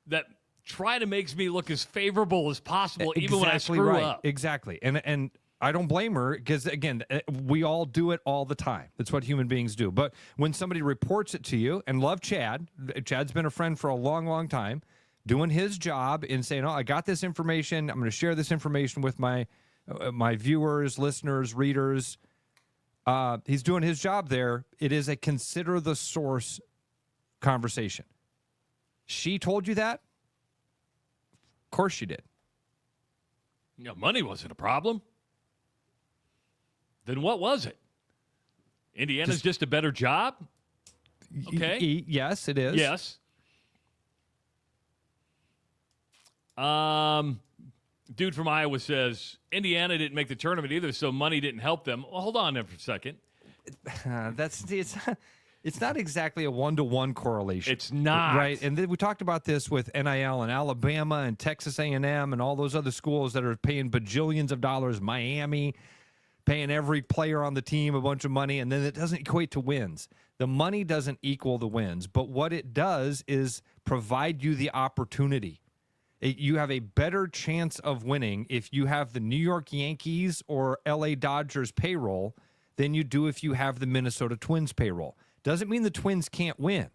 that try to makes me look as favorable as possible, even when I screw up. Exactly. And I don't blame her because, again, we all do it all the time. That's what human beings do. But when somebody reports it to you, and love Chad, Chad's been a friend for a long, long time, doing his job in saying, "Oh, I got this information. I'm going to share this information with my viewers, listeners, readers." He's doing his job there. It is a consider the source conversation. She told you that? Of course she did. Yeah, money wasn't a problem. Then what was it? Indiana's just a better job? Okay. Yes, it is. Yes. Dude from Iowa says, Indiana didn't make the tournament either, so money didn't help them. Well, hold on there for a second. It's not exactly a one-to-one correlation. It's not. Right? And then we talked about this with NIL and Alabama and Texas A&M and all those other schools that are paying bajillions of dollars, Miami, paying every player on the team a bunch of money, and then it doesn't equate to wins. The money doesn't equal the wins, but what it does is provide you the opportunity. You have a better chance of winning if you have the New York Yankees or LA Dodgers payroll than you do if you have the Minnesota Twins payroll. Doesn't mean the Twins can't win.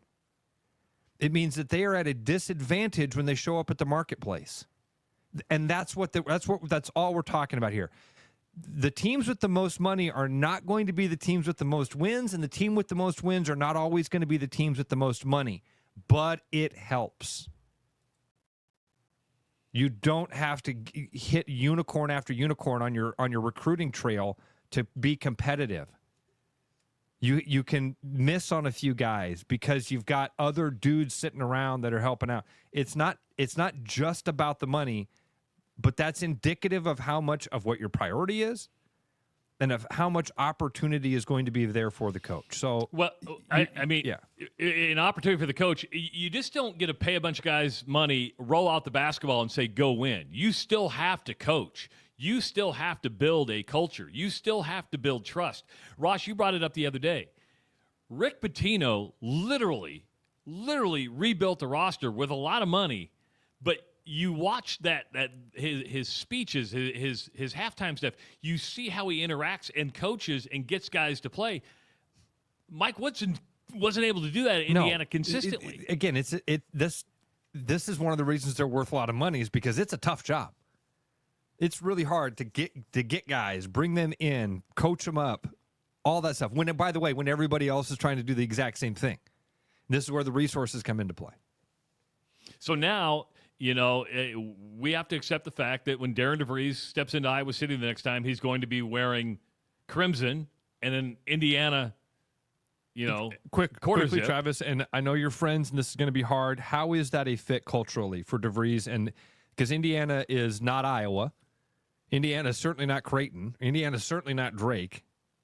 It means that they are at a disadvantage when they show up at the marketplace. And that's all we're talking about here. The teams with the most money are not going to be the teams with the most wins, and the team with the most wins are not always going to be the teams with the most money. But it helps. You don't have to hit unicorn after unicorn on your recruiting trail to be competitive. You can miss on a few guys because you've got other dudes sitting around that are helping out. It's not just about the money, but that's indicative of how much of what your priority is. and of how much opportunity is going to be there for the coach. So, well, I mean, an opportunity for the coach, you just don't get to pay a bunch of guys money, roll out the basketball, and say, go win. You still have to coach. You still have to build a culture. You still have to build trust. Ross, you brought it up the other day. Rick Pitino literally rebuilt the roster with a lot of money, but you watch that his speeches, his halftime stuff. You see how he interacts and coaches and gets guys to play. Mike Woodson wasn't able to do that at Indiana consistently. This is one of the reasons they're worth a lot of money is because it's a tough job. It's really hard to get guys, bring them in, coach them up, all that stuff. By the way, when everybody else is trying to do the exact same thing, this is where the resources come into play. So now, we have to accept the fact that when Darren DeVries steps into Iowa City the next time, he's going to be wearing crimson and an Indiana, quarter quickly, zip. Travis, and I know you're friends, and this is going to be hard. How is that a fit culturally for DeVries? And because Indiana is not Iowa, Indiana is certainly not Creighton, Indiana is certainly not Drake.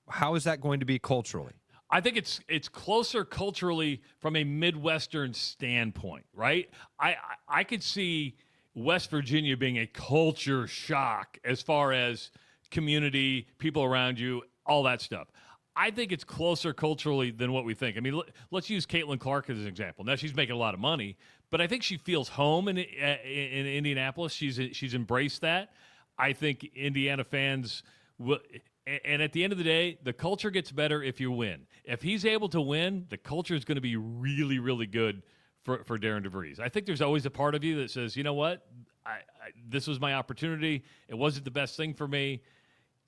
How is that going to be culturally? I think it's closer culturally from a Midwestern standpoint, right? I could see West Virginia being a culture shock as far as community, people around you, all that stuff. I think it's closer culturally than what we think. I mean, let's use Caitlin Clark as an example. Now, she's making a lot of money, but I think she feels home in Indianapolis. She's embraced that. I think Indiana fans will. And at the end of the day, the culture gets better if you win. If he's able to win, the culture is going to be really, really good for Darren DeVries. I think there's always a part of you that says, you know what, this was my opportunity. It wasn't the best thing for me.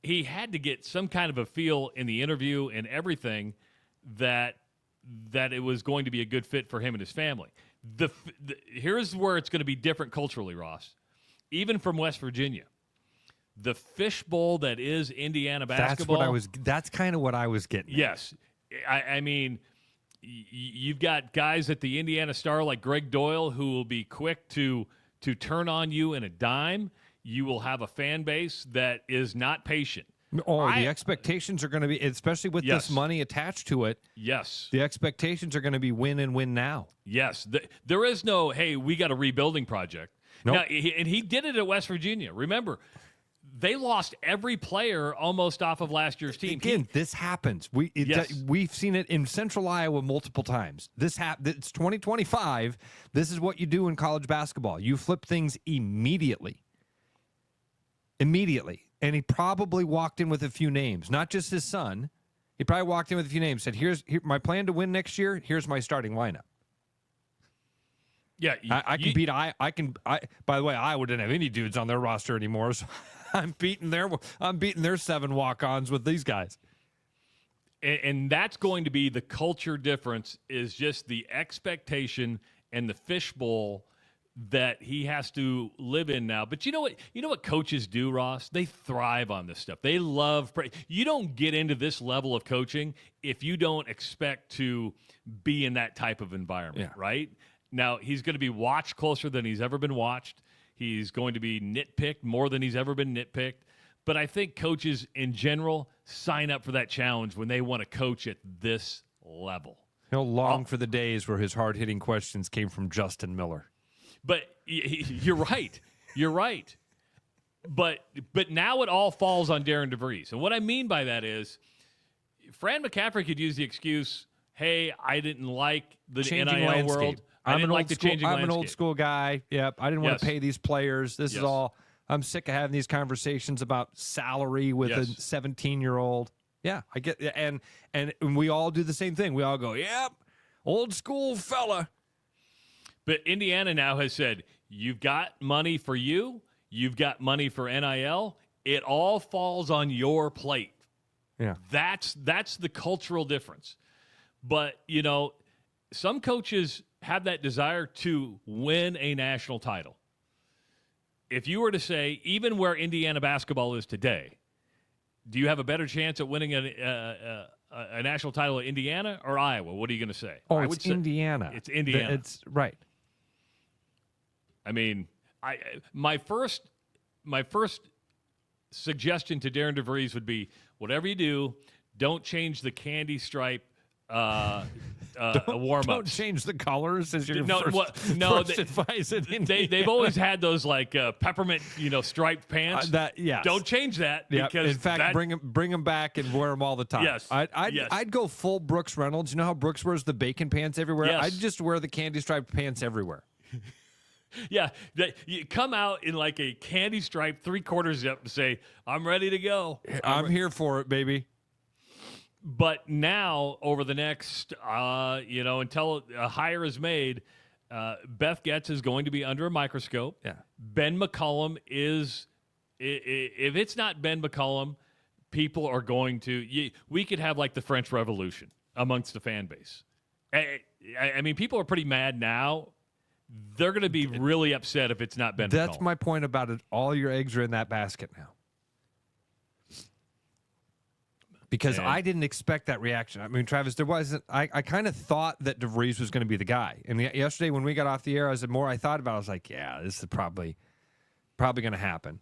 He had to get some kind of a feel in the interview and everything that it was going to be a good fit for him and his family. Here's where it's going to be different culturally, Ross, even from West Virginia. The fishbowl that is Indiana basketball. That's kind of what I was getting. Yes. I mean, you've got guys at the Indiana Star like Greg Doyle who will be quick to turn on you in a dime. You will have a fan base that is not patient. The expectations are going to be, especially with this money attached to it. Yes. The expectations are going to be win and win now. Yes. There is no, hey, we got a rebuilding project. Nope. Now, and he did it at West Virginia. Remember, they lost every player almost off of last year's team. Again, this happens. We've seen it in Central Iowa multiple times. It's 2025. This is what you do in college basketball. You flip things immediately. And he probably walked in with a few names, not just his son. He probably walked in with a few names, said, here's my plan to win next year. Here's my starting lineup. Yeah, I can beat. By the way, Iowa didn't have any dudes on their roster anymore, so I'm beating their 7 walk-ons with these guys. And that's going to be the culture difference, is just the expectation and the fishbowl that he has to live in now. But you know what coaches do, Ross? They thrive on this stuff. They love you don't get into this level of coaching if you don't expect to be in that type of environment, right? Now, he's going to be watched closer than he's ever been watched. He's going to be nitpicked more than he's ever been nitpicked. But I think coaches in general sign up for that challenge when they want to coach at this level. He'll long for the days where his hard-hitting questions came from Justin Miller. But you're right. You're right. But now it all falls on Darren DeVries. And what I mean by that is Fran McCaffrey could use the excuse, hey, I didn't like the Changing NIL landscape. world. I'm an old school guy. Yep, I didn't want to pay these players. This is all. I'm sick of having these conversations about salary with a 17-year-old. Yeah, I get. And we all do the same thing. We all go, yep, old school fella. But Indiana now has said, you've got money for you. You've got money for NIL. It all falls on your plate. Yeah, that's the cultural difference. But some coaches have that desire to win a national title. If you were to say, even where Indiana basketball is today, do you have a better chance at winning a national title at Indiana or Iowa? What are you going to say? Oh, it's Indiana. It's Indiana. It's right. I mean, my first suggestion to Darren DeVries would be, whatever you do, don't change the candy stripe warm-ups. Don't change the colors as your first advice. They've always had those like peppermint, striped pants. Yes. Don't change that because in fact, bring them back and wear them all the time. Yes. I'd go full Brooks Reynolds. You know how Brooks wears the bacon pants everywhere? Yes. I'd just wear the candy striped pants everywhere. Yeah, you come out in like a candy stripe 3/4 zip and say, "I'm ready to go. I'm here for it, baby." But now, over the next, until a hire is made, Beth Getz is going to be under a microscope. Yeah. Ben McCullum is, if it's not Ben McCullum, people are going to, we could have like the French Revolution amongst the fan base. I mean, people are pretty mad now. They're going to be really upset if it's not Ben McCullum. That's my point about it. All your eggs are in that basket now. Because I didn't expect that reaction. I mean, Travis, there wasn't. I kind of thought that DeVries was going to be the guy. And yesterday when we got off the air, the more I thought about it, I was like, yeah, this is probably going to happen.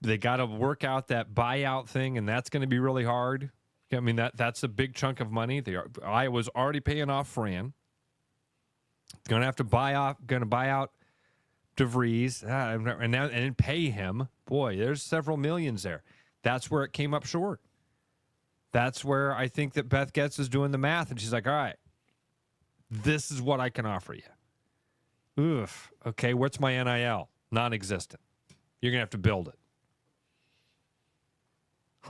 They got to work out that buyout thing, and that's going to be really hard. I mean, that's a big chunk of money. Iowa's already paying off Fran. Going to have to buy out DeVries and then pay him. Boy, there's several millions there. That's where it came up short. That's where I think that Beth Getz is doing the math, and she's like, all right, this is what I can offer you. Oof. Okay, what's my NIL? Non-existent. You're going to have to build it.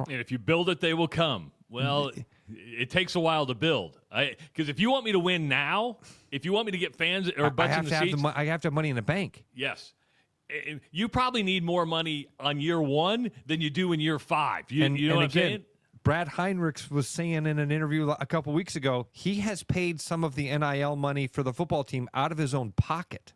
And if you build it, they will come. Well, it takes a while to build. Because if you want me to win now, if you want me to get fans or butts in the seats, I have to have money in the bank. Yes. You probably need more money on year one than you do in year 5. You know what I'm saying? Brad Heinrichs was saying in an interview a couple weeks ago, he has paid some of the NIL money for the football team out of his own pocket.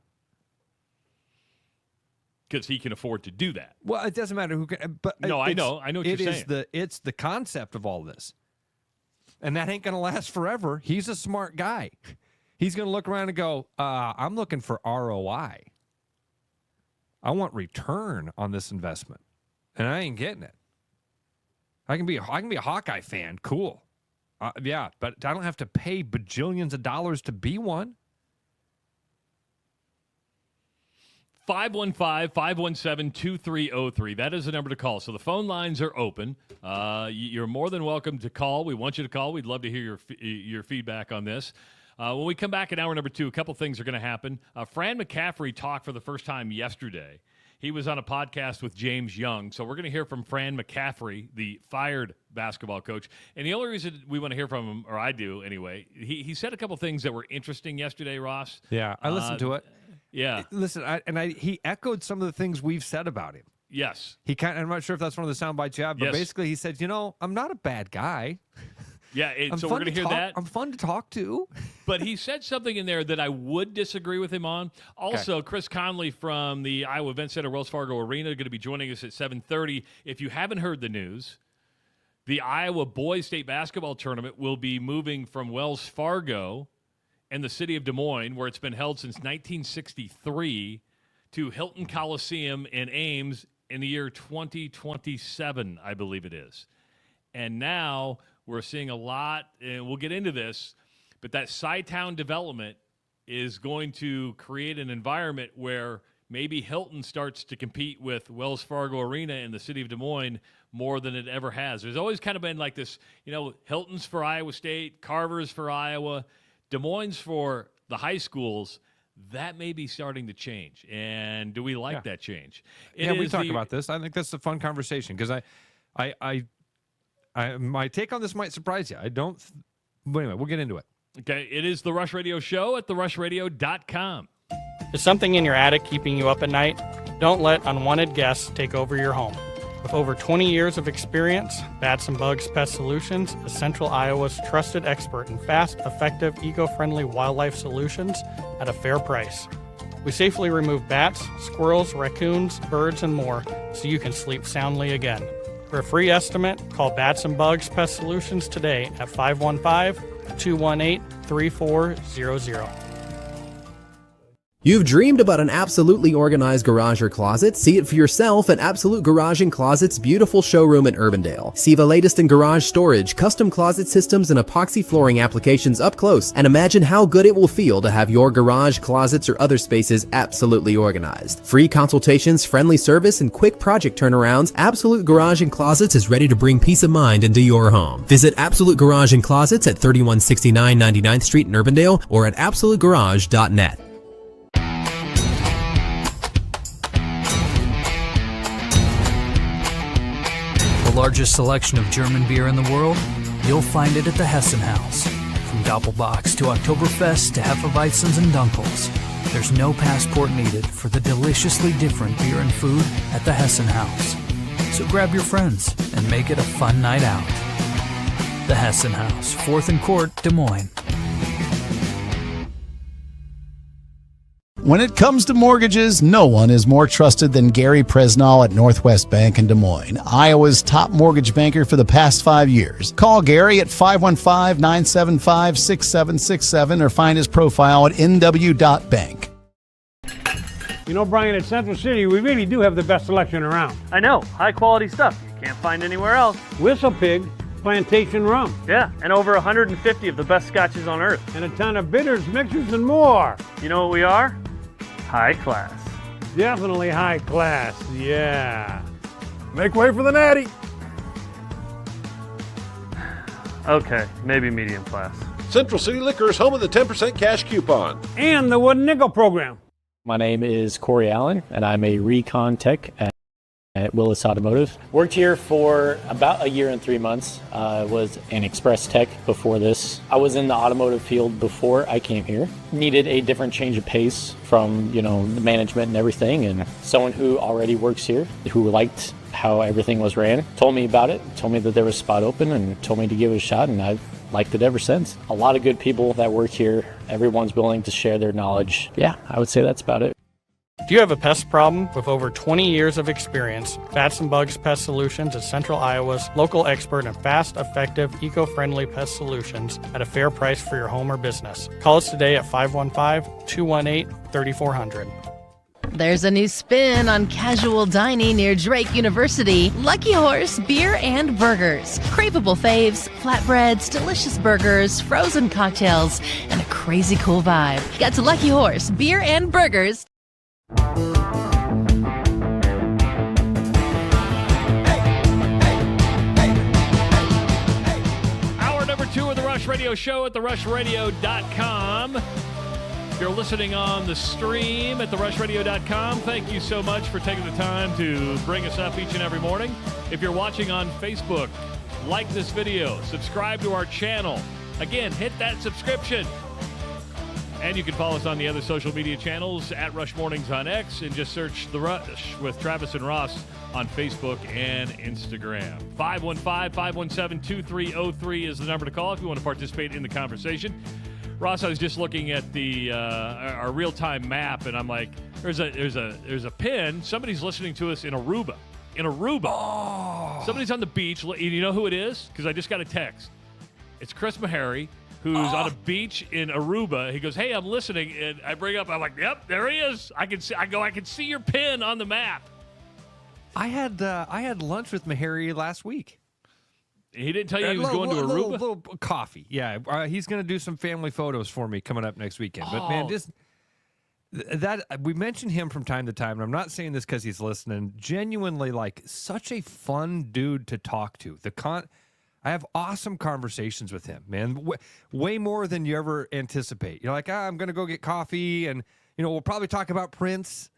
Because he can afford to do that. Well, it doesn't matter who can. But no, I know what you're saying. It's the concept of all this. And that ain't going to last forever. He's a smart guy. He's going to look around and go, I'm looking for ROI. I want return on this investment. And I ain't getting it. I can be a Hawkeye fan. Cool. Yeah, but I don't have to pay bajillions of dollars to be one. 515-517-2303. That is the number to call. So the phone lines are open. You're more than welcome to call. We want you to call. We'd love to hear your feedback on this. When we come back in hour number 2, a couple things are going to happen. Fran McCaffrey talked for the first time yesterday. He was on a podcast with James Young. So we're going to hear from Fran McCaffrey, the fired basketball coach. And the only reason we want to hear from him, or I do anyway, he said a couple things that were interesting yesterday, Ross. Yeah, I listened to it. Yeah. Listen, he echoed some of the things we've said about him. Yes. I'm not sure if that's one of the sound bites you have, but basically he said, I'm not a bad guy. Yeah, so we're going to hear that. I'm fun to talk to. But he said something in there that I would disagree with him on. Also, okay. Chris Conley from the Iowa Event Center, Wells Fargo Arena, going to be joining us at 7:30. If you haven't heard the news, the Iowa Boys State Basketball Tournament will be moving from Wells Fargo and the city of Des Moines, where it's been held since 1963, to Hilton Coliseum in Ames in the year 2027, I believe it is. And now we're seeing a lot, and we'll get into this, but that Sci-Town development is going to create an environment where maybe Hilton starts to compete with Wells Fargo Arena in the city of Des Moines more than it ever has. There's always kind of been like this, Hilton's for Iowa State, Carver's for Iowa, Des Moines for the high schools. That may be starting to change. And do we like that change? We talk about this. I think that's a fun conversation because my take on this might surprise you. But anyway, we'll get into it. Okay, it is the Rush Radio Show at therushladio.com. Is something in your attic keeping you up at night? Don't let unwanted guests take over your home. With over 20 years of experience, Bats and Bugs Pest Solutions is Central Iowa's trusted expert in fast, effective, eco-friendly wildlife solutions at a fair price. We safely remove bats, squirrels, raccoons, birds, and more so you can sleep soundly again. For a free estimate, call Bats and Bugs Pest Solutions today at 515-218-3400. You've dreamed about an absolutely organized garage or closet? See it for yourself at Absolute Garage and Closet's beautiful showroom in Urbandale. See the latest in garage storage, custom closet systems, and epoxy flooring applications up close, and imagine how good it will feel to have your garage, closets, or other spaces absolutely organized. Free consultations, friendly service, and quick project turnarounds, Absolute Garage and Closets is ready to bring peace of mind into your home. Visit Absolute Garage and Closets at 3169 99th Street in Urbandale or at absolutegarage.net. The largest selection of German beer in the world? You'll find it at the Hessen House. From Doppelbocks to Oktoberfest to Hefeweizens and Dunkels, there's no passport needed for the deliciously different beer and food at the Hessen House. So grab your friends and make it a fun night out. The Hessen House, 4th and Court, Des Moines. When it comes to mortgages, no one is more trusted than Gary Presnall at Northwest Bank in Des Moines, Iowa's top mortgage banker for the past 5 years. Call Gary at 515-975-6767 or find his profile at nw.bank. You know, Brian, at Central City, we really do have the best selection around. I know. High quality stuff you can't find anywhere else. Whistle Pig Plantation Rum. Yeah, and over 150 of the best scotches on earth. And a ton of bitters, mixers, and more. You know what we are? High class. Definitely high class, yeah. Make way for the natty. Okay, maybe medium class. Central City Liquors, home of the 10% cash coupon. And the wooden nickel program. My name is Corey Allen, and I'm a recon tech at Willis Automotive. Worked here for about a year and 3 months. Was an express tech before this. I was in the automotive field before I came here. Needed a different change of pace from, the management and everything, and someone who already works here, who liked how everything was ran, told me about it, told me that there was a spot open, and told me to give it a shot, and I've liked it ever since. A lot of good people that work here. Everyone's willing to share their knowledge. Yeah, I would say that's about it. If you have a pest problem with over 20 years of experience, Bats and Bugs Pest Solutions is Central Iowa's local expert in fast, effective, eco-friendly pest solutions at a fair price for your home or business. Call us today at 515-218-3400. There's a new spin on casual dining near Drake University. Lucky Horse Beer and Burgers. Craveable faves, flatbreads, delicious burgers, frozen cocktails, and a crazy cool vibe. Get to Lucky Horse Beer and Burgers. Hour number 2 of the Rush Radio Show at therushradio.com. If you're listening on the stream at therushradio.com, thank you so much for taking the time to bring us up each and every morning. If you're watching on Facebook, like this video, subscribe to our channel. Again, hit that subscription. And you can follow us on the other social media channels at Rush Mornings on X and just search The Rush with Travis and Ross on Facebook and Instagram. 515-517-2303 is the number to call if you want to participate in the conversation. Ross, I was just looking at the our real-time map, and I'm like, there's a pin. Somebody's listening to us in Aruba. Oh. Somebody's on the beach. You know who it is? Because I just got a text. It's Chris Meharry, who's on a beach in Aruba. He goes, "Hey, I'm listening," and I bring up. I'm like, "Yep, there he is." I can see. I can see your pin on the map. I had lunch with Meharry last week. He didn't tell you he was going to Aruba? Little coffee. Yeah, he's going to do some family photos for me coming up next weekend. But man, just that we mention him from time to time, and I'm not saying this because he's listening. Genuinely, like such a fun dude to talk to. I have awesome conversations with him, man. Way more than you ever anticipate. You're like, I'm going to go get coffee, and we'll probably talk about Prince.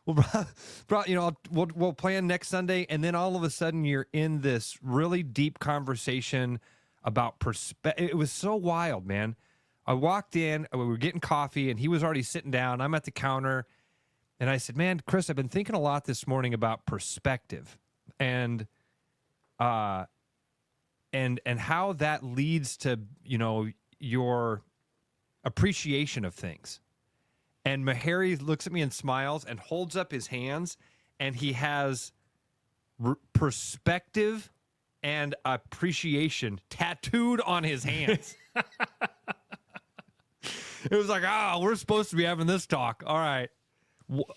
We'll plan next Sunday, and then all of a sudden you're in this really deep conversation about perspective. It was so wild, man. I walked in, we were getting coffee, and he was already sitting down. I'm at the counter, and I said, "Man, Chris, I've been thinking a lot this morning about perspective, and how that leads to your appreciation of things." And Meharry looks at me and smiles and holds up his hands, and he has perspective and appreciation tattooed on his hands. It was like, we're supposed to be having this talk. All right.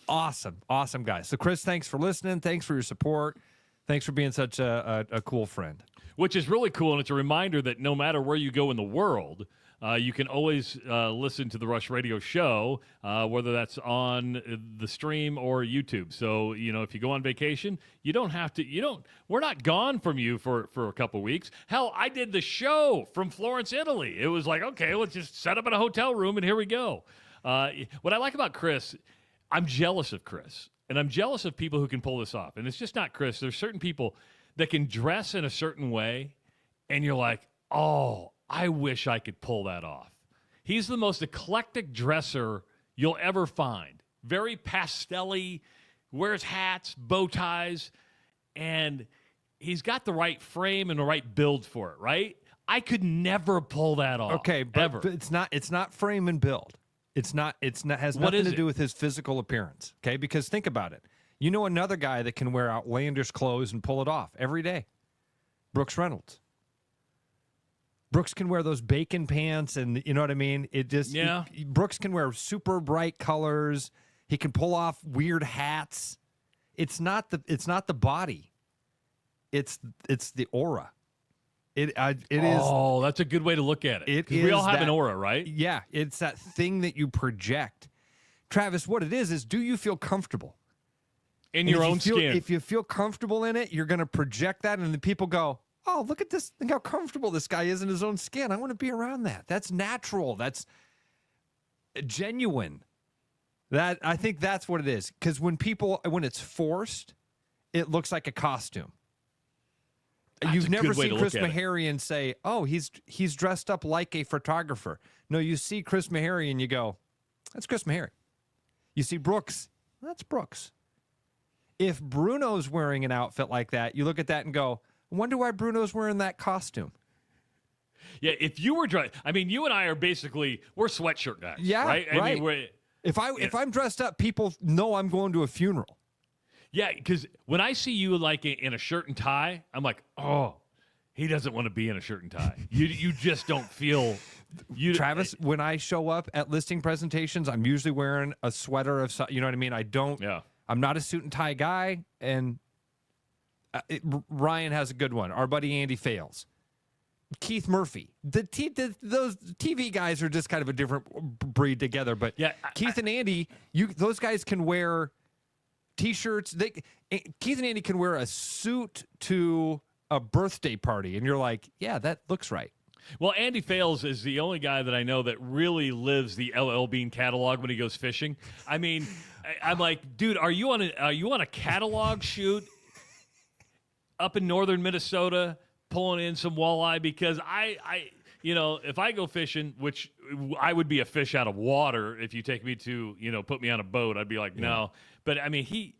Awesome, guys. So, Chris, thanks for listening. Thanks for your support. Thanks for being such a cool friend. Which is really cool, and it's a reminder that no matter where you go in the world, you can always listen to the Rush Radio Show, whether that's on the stream or YouTube. So, if you go on vacation, you don't have to, we're not gone from you for a couple weeks. Hell, I did the show from Florence, Italy. It was like, okay, let's just set up in a hotel room and here we go. What I like about Chris, I'm jealous of Chris, and I'm jealous of people who can pull this off. And it's just not Chris. There's certain people that can dress in a certain way, and you're like, oh, I wish I could pull that off. He's the most eclectic dresser you'll ever find. Very pastel-y, wears hats, bow ties, and he's got the right frame and the right build for it, right? I could never pull that off. Okay, but it's not frame and build. Has nothing to do with his physical appearance, okay? Because think about it. You know another guy that can wear outlandish clothes and pull it off every day? Brooks Reynolds. Brooks can wear those bacon pants, and you know what I mean? Brooks can wear super bright colors. He can pull off weird hats. It's not the body. It's the aura. It is. Oh, that's a good way to look at it. We all have an aura, right? Yeah, it's that thing that you project. Travis, what it is do you feel comfortable in your own skin? If you feel comfortable in it, you're going to project that, and then people go, oh, look at this. Think how comfortable this guy is in his own skin. I want to be around that. That's natural. That's genuine. I think that's what it is. Because when it's forced, it looks like a costume. You've never seen Chris Maharian say, oh, he's dressed up like a photographer. No, you see Chris Maharian and you go, that's Chris Maharian. You see Brooks, that's Brooks. If Bruno's wearing an outfit like that, you look at that and go, I wonder why Bruno's wearing that costume. Yeah, if you were dressed, you and I are basically, we're sweatshirt guys. Yeah, right. I mean, if I'm dressed up, people know I'm going to a funeral. Yeah, because when I see you like in a shirt and tie, I'm like, oh, he doesn't want to be in a shirt and tie. You just don't feel. Travis, when I show up at listing presentations, I'm usually wearing a sweater of, you know what I mean? I don't. Yeah. I'm not a suit and tie guy, and Ryan has a good one. Our buddy Andy Fales. Keith Murphy. Those TV guys are just kind of a different breed together, but yeah, Keith and Andy, those guys can wear T-shirts. Keith and Andy can wear a suit to a birthday party, and you're like, yeah, that looks right. Well, Andy Fales is the only guy that I know that really lives the LL Bean catalog when he goes fishing. I mean, I'm like, dude, are you on a catalog shoot up in northern Minnesota pulling in some walleye? Because I if I go fishing, which I would be a fish out of water if you take me to, put me on a boat, I'd be like, no. But I mean, he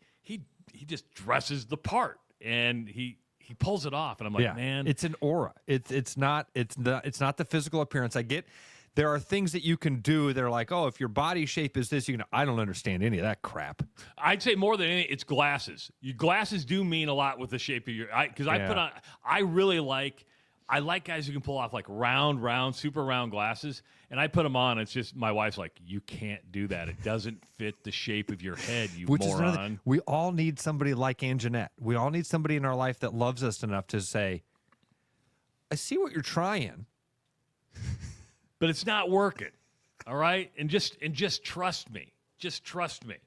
just dresses the part, and he pulls it off, and I'm like, man, it's an aura. It's not the physical appearance. I get there are things that you can do. They're like, oh, if your body shape is this, I don't understand any of that crap. I'd say more than anything, it's glasses. Your glasses do mean a lot with the shape of your. Because I put on. I like guys who can pull off like round, super round glasses, and I put them on. It's just my wife's like, you can't do that. It doesn't fit the shape of your head, you moron. We all need somebody like Anjanette. We all need somebody in our life that loves us enough to say, I see what you're trying, but it's not working. All right, and just trust me. Just trust me.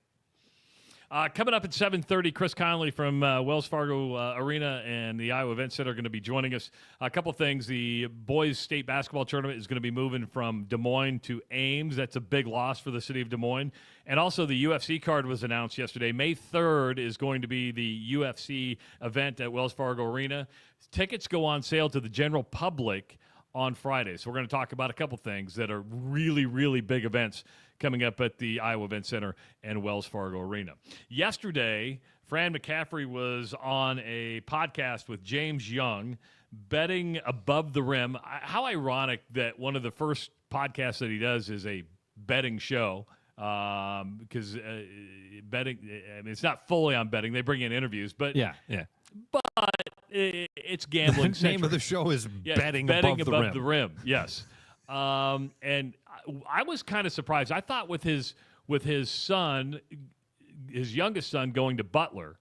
Coming up at 7:30, Chris Conley from Wells Fargo Arena and the Iowa Event Center are going to be joining us. A couple things. The boys state basketball tournament is going to be moving from Des Moines to Ames. That's a big loss for the city of Des Moines. And also the UFC card was announced yesterday. May 3rd is going to be the UFC event at Wells Fargo Arena. Tickets go on sale to the general public on Friday. So we're going to talk about a couple things that are really, really big events coming up at the Iowa Event Center and Wells Fargo Arena. Yesterday, Fran McCaffrey was on a podcast with James Young, betting above the rim. How ironic that one of the first podcasts that he does is a betting show, because betting, it's not fully on betting. They bring in interviews, but yeah. But it's gambling. The name of the show is betting above the rim. Yes. And I was kind of surprised. I thought with his son, his youngest son, going to Butler,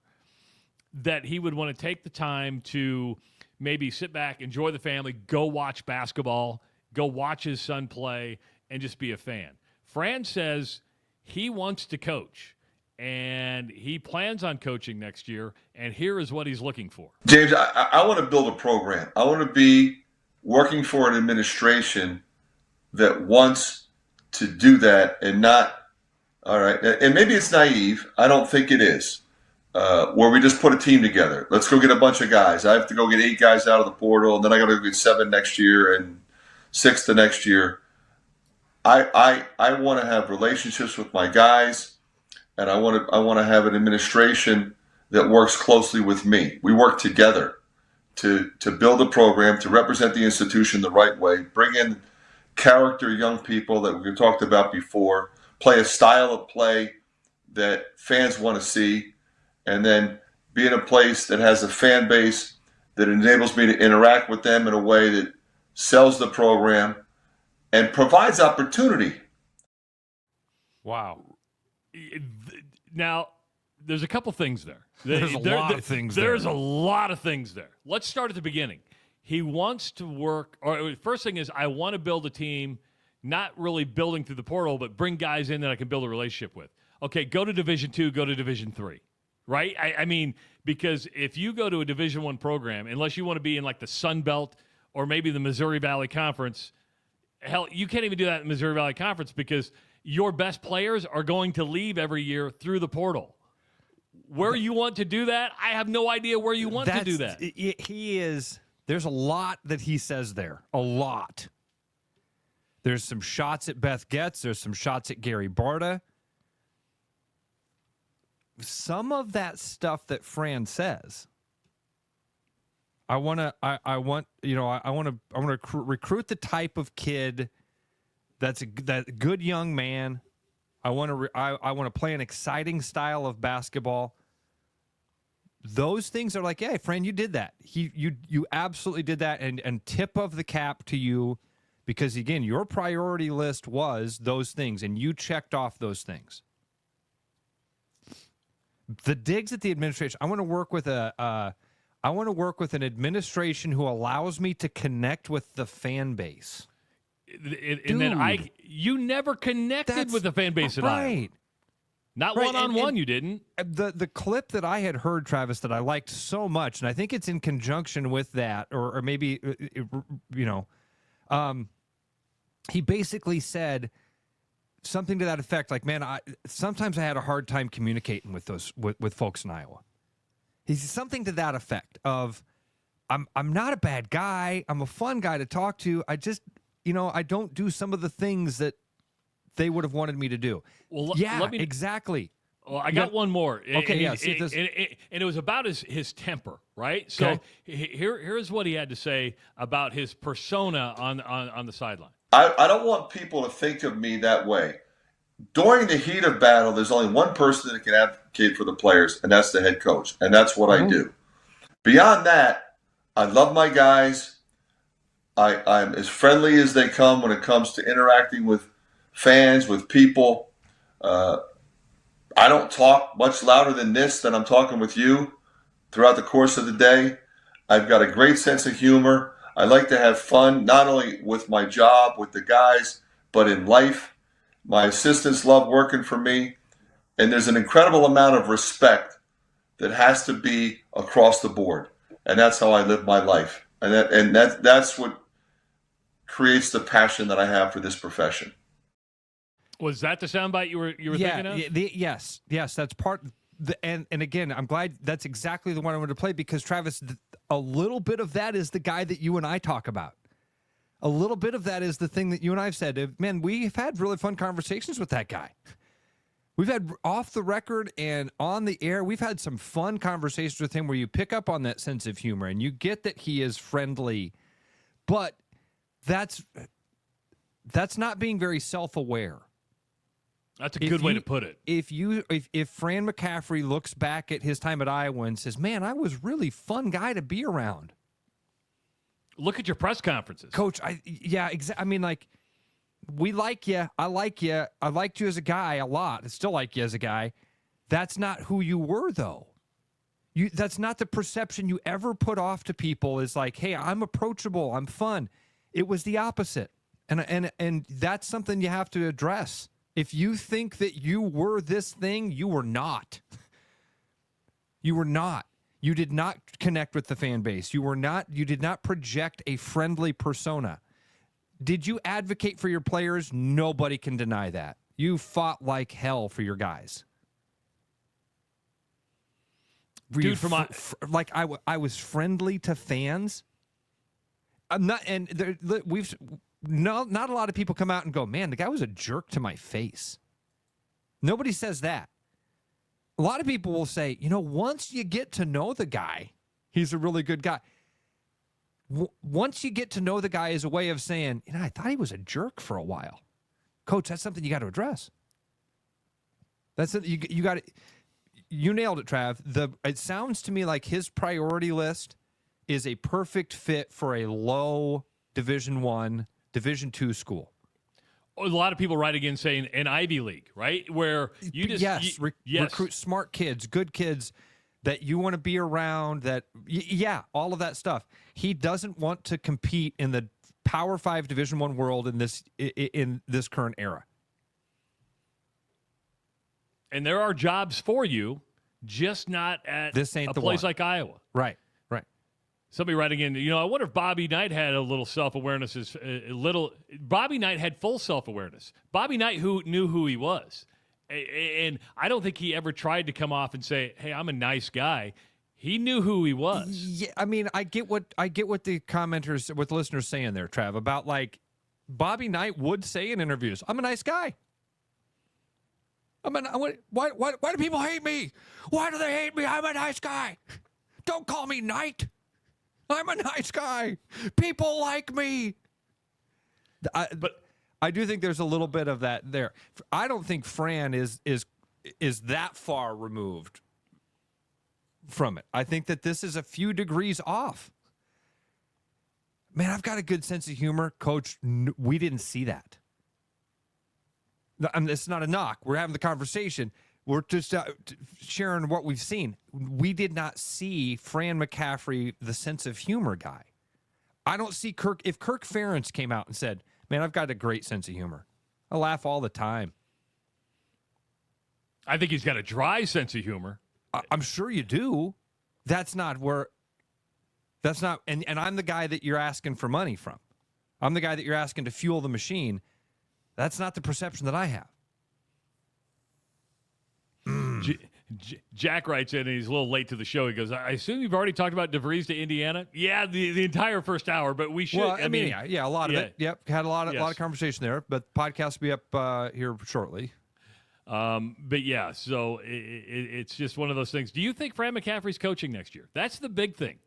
that he would want to take the time to maybe sit back, enjoy the family, go watch basketball, go watch his son play, and just be a fan. Fran says he wants to coach, and he plans on coaching next year, and here is what he's looking for. James, I want to build a program. I want to be working for an administration that wants to do that and not, all right, and maybe it's naive. I don't think it is, where we just put a team together. Let's go get a bunch of guys. I have to go get 8 guys out of the portal, and then I got to go get 7 next year and 6 the next year. I want to have relationships with my guys, and I want to have an administration that works closely with me. We work together to build a program, to represent the institution the right way, bring in character young people that we've talked about before, play a style of play that fans want to see, and then be in a place that has a fan base that enables me to interact with them in a way that sells the program and provides opportunity. Wow. Now, there's a couple things there. There's a lot of things there. There's a lot of things there. Let's start at the beginning. He wants to work, or first thing is, I want to build a team, not really building through the portal, but bring guys in that I can build a relationship with. Okay, go to Division II, go to Division III, right? I mean, because if you go to a Division I program, unless you want to be in like the Sun Belt or maybe the Missouri Valley Conference, hell, you can't even do that in the Missouri Valley Conference because your best players are going to leave every year through the portal. Where you want to do that, I have no idea where you want to do that. He is... There's a lot that he says there. A lot. There's some shots at Beth Getz. There's some shots at Gary Barta. Some of that stuff that Fran says, I want to recruit the type of kid that good young man. I want to play an exciting style of basketball. Those things are like, yeah, Fran, you did that. You absolutely did that, and tip of the cap to you, because again, your priority list was those things, and you checked off those things. The digs at the administration. I want to work with an administration who allows me to connect with the fan base. And then you never connected with the fan base at all. Right. Not one-on-one, you didn't. The clip that I had heard, Travis, that I liked so much, and I think it's in conjunction with that, or maybe, he basically said something to that effect, like, man, sometimes I had a hard time communicating with with folks in Iowa. He said something to that effect of, I'm not a bad guy. I'm a fun guy to talk to. I just, I don't do some of the things that they would have wanted me to do. Well, exactly. Well, I got one more. Okay, and it was about his temper, right? So here's what he had to say about his persona on the sideline. I don't want people to think of me that way. During the heat of battle, there's only one person that can advocate for the players, and that's the head coach, and that's what I do. Beyond that, I love my guys. I'm as friendly as they come when it comes to interacting with fans, with people. I don't talk much louder than this than I'm talking with you throughout the course of the day. I've got a great sense of humor. I like to have fun, not only with my job, with the guys, but in life. My assistants love working for me. And there's an incredible amount of respect that has to be across the board. And that's how I live my life. And that's what creates the passion that I have for this profession. Was that the soundbite you were thinking of? Yes, that's part. And again, I'm glad that's exactly the one I wanted to play, because Travis, a little bit of that is the guy that you and I talk about. A little bit of that is the thing that you and I have said. Man, we've had really fun conversations with that guy. We've had off the record and on the air, we've had some fun conversations with him where you pick up on that sense of humor and you get that he is friendly, but that's not being very self-aware. That's a good way to put it. If Fran McCaffrey looks back at his time at Iowa and says, man, I was really fun guy to be around. Look at your press conferences. Coach, I mean, like, we like you. I like you. I liked you as a guy a lot. I still like you as a guy. That's not who you were, though. That's not the perception you ever put off to people is like, hey, I'm approachable. I'm fun. It was the opposite. And that's something you have to address. If you think that you were this thing, you were not. You were not. You did not connect with the fan base. You did not project a friendly persona. Did you advocate for your players? Nobody can deny that. You fought like hell for your guys. Dude, I was friendly to fans. I'm not, and not a lot of people come out and go, man, the guy was a jerk to my face. Nobody says that. A lot of people will say, once you get to know the guy, he's a really good guy. Once you get to know the guy is a way of saying, I thought he was a jerk for a while. Coach, that's something you got to address. That's it. You got it. You nailed it, Trav. It sounds to me like his priority list is a perfect fit for a low Division I, Division II school. A lot of people writing in saying an Ivy League, right? Where you just recruit smart kids, good kids that you want to be around. All of that stuff. He doesn't want to compete in the Power 5 Division I world in this current era. And there are jobs for you, just not at a place like Iowa. Right. Somebody writing in, I wonder if Bobby Knight had a little self-awareness. Bobby Knight had full self-awareness. Bobby Knight knew who he was. And I don't think he ever tried to come off and say, hey, I'm a nice guy. He knew who he was. Yeah, I mean, I get what the commenters, what the listeners saying there, Trav, about like Bobby Knight would say in interviews, I'm a nice guy. Why do people hate me? Why do they hate me? I'm a nice guy. Don't call me Knight. I'm a nice guy. People like me. But I do think there's a little bit of that there. I don't think Fran is that far removed from it. I think that this is a few degrees off. Man, I've got a good sense of humor. Coach, we didn't see that. It's not a knock. We're having the conversation. We're just sharing what we've seen. We did not see Fran McCaffrey, the sense of humor guy. I don't see Kirk. If Kirk Ferentz came out and said, man, I've got a great sense of humor. I laugh all the time. I think he's got a dry sense of humor. I'm sure you do. And I'm the guy that you're asking for money from. I'm the guy that you're asking to fuel the machine. That's not the perception that I have. Jack writes in, and he's a little late to the show. He goes, I assume you've already talked about DeVries to Indiana? Yeah, the entire first hour, but we should. Well, a lot of it. Yep, had a lot of conversation there, but podcast will be up here shortly. But yeah, so it's just one of those things. Do you think Fran McCaffrey's coaching next year? That's the big thing,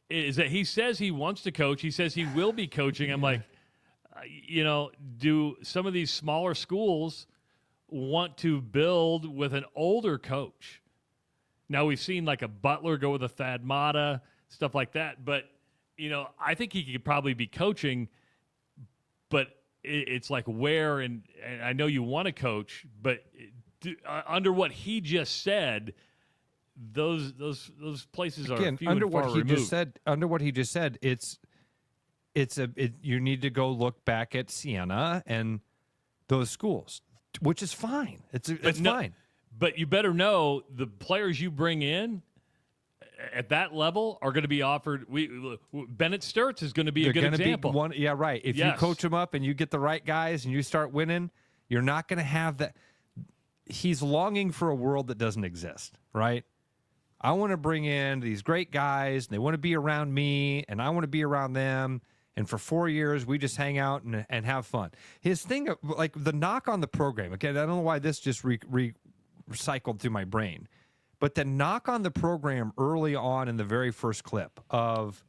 is that he says he wants to coach. He says he will be coaching. I'm like, do some of these smaller schools want to build with an older coach? Now, we've seen like a Butler go with a Thad Matta, stuff like that. But, I think he could probably be coaching, but it's like where, and I know you want to coach, but under what he just said, those places are few under and far what he removed. just said. Under what he just said, you need to go look back at Siena and those schools, which is fine. It's fine. But you better know the players you bring in at that level are going to be offered. Bennett Sturts is going to be a good example. Right. If you coach them up and you get the right guys and you start winning, you're not going to have that. He's longing for a world that doesn't exist, right? I want to bring in these great guys, and they want to be around me, and I want to be around them. And for 4 years, we just hang out and have fun. His thing, like the knock on the program, again, I don't know why this just recycled through my brain, but the knock on the program early on in the very first clip of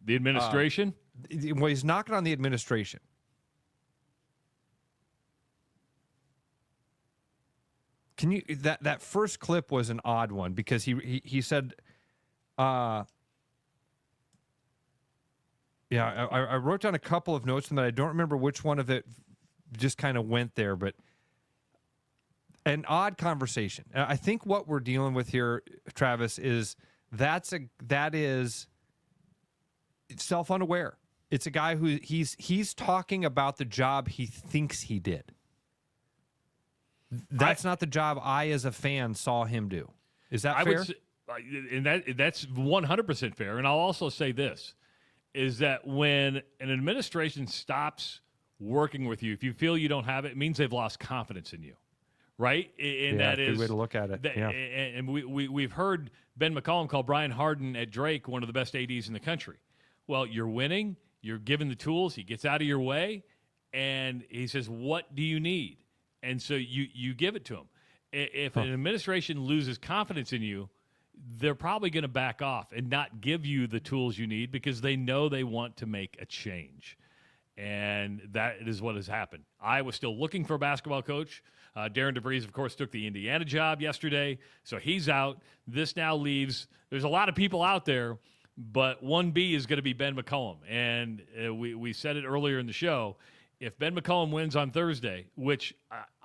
the administration. Well, he's knocking on the administration. Can you that first clip was an odd one because he said, I wrote down a couple of notes, but I don't remember which one of it just kind of went there, but an odd conversation. I think what we're dealing with here, Travis, is that is self-unaware. It's a guy who he's talking about the job he thinks he did. That's not the job I, as a fan, saw him do. Is that fair? And that's 100% fair. And I'll also say this, is that when an administration stops working with you, if you feel you don't have it, it means they've lost confidence in you, right? And that is a good way to look at it. And we've heard Ben McCollum call Brian Harden at Drake one of the best ADs in the country. Well, you're winning. You're given the tools. He gets out of your way, and he says, what do you need? And so you give it to him. If an administration loses confidence in you, they're probably going to back off and not give you the tools you need because they know they want to make a change. And that is what has happened. Iowa's still looking for a basketball coach. Darren DeVries, of course, took the Indiana job yesterday, so he's out. This now leaves – there's a lot of people out there, but 1B is going to be Ben McCollum. And we said it earlier in the show. If Ben McCollum wins on Thursday, which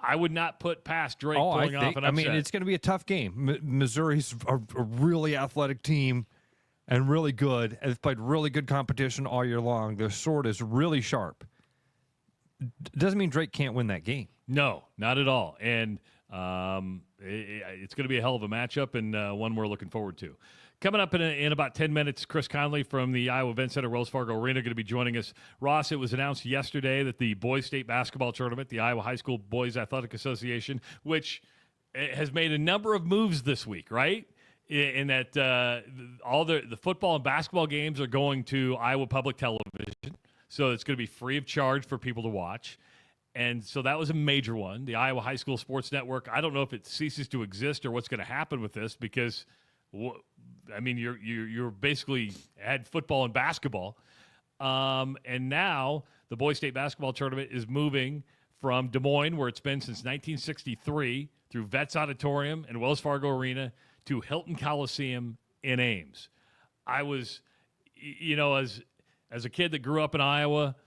I would not put past Drake pulling off an upset. I mean, it's going to be a tough game. Missouri's a really athletic team and really good. They've played really good competition all year long. Their sword is really sharp. Doesn't mean Drake can't win that game. No, not at all. And it's going to be a hell of a matchup and one we're looking forward to. Coming up in about 10 minutes, Chris Conley from the Iowa Event Center, Wells Fargo Arena, going to be joining us. Ross, it was announced yesterday that the Boys State Basketball Tournament, the Iowa High School Boys Athletic Association, which has made a number of moves this week, right? In that all the football and basketball games are going to Iowa Public Television, so it's going to be free of charge for people to watch. And so that was a major one. The Iowa High School Sports Network, I don't know if it ceases to exist or what's going to happen with this because – I mean, you're basically had football and basketball, and now the Boys State Basketball Tournament is moving from Des Moines, where it's been since 1963, through Vets Auditorium and Wells Fargo Arena to Hilton Coliseum in Ames. I was, as a kid that grew up in Iowa,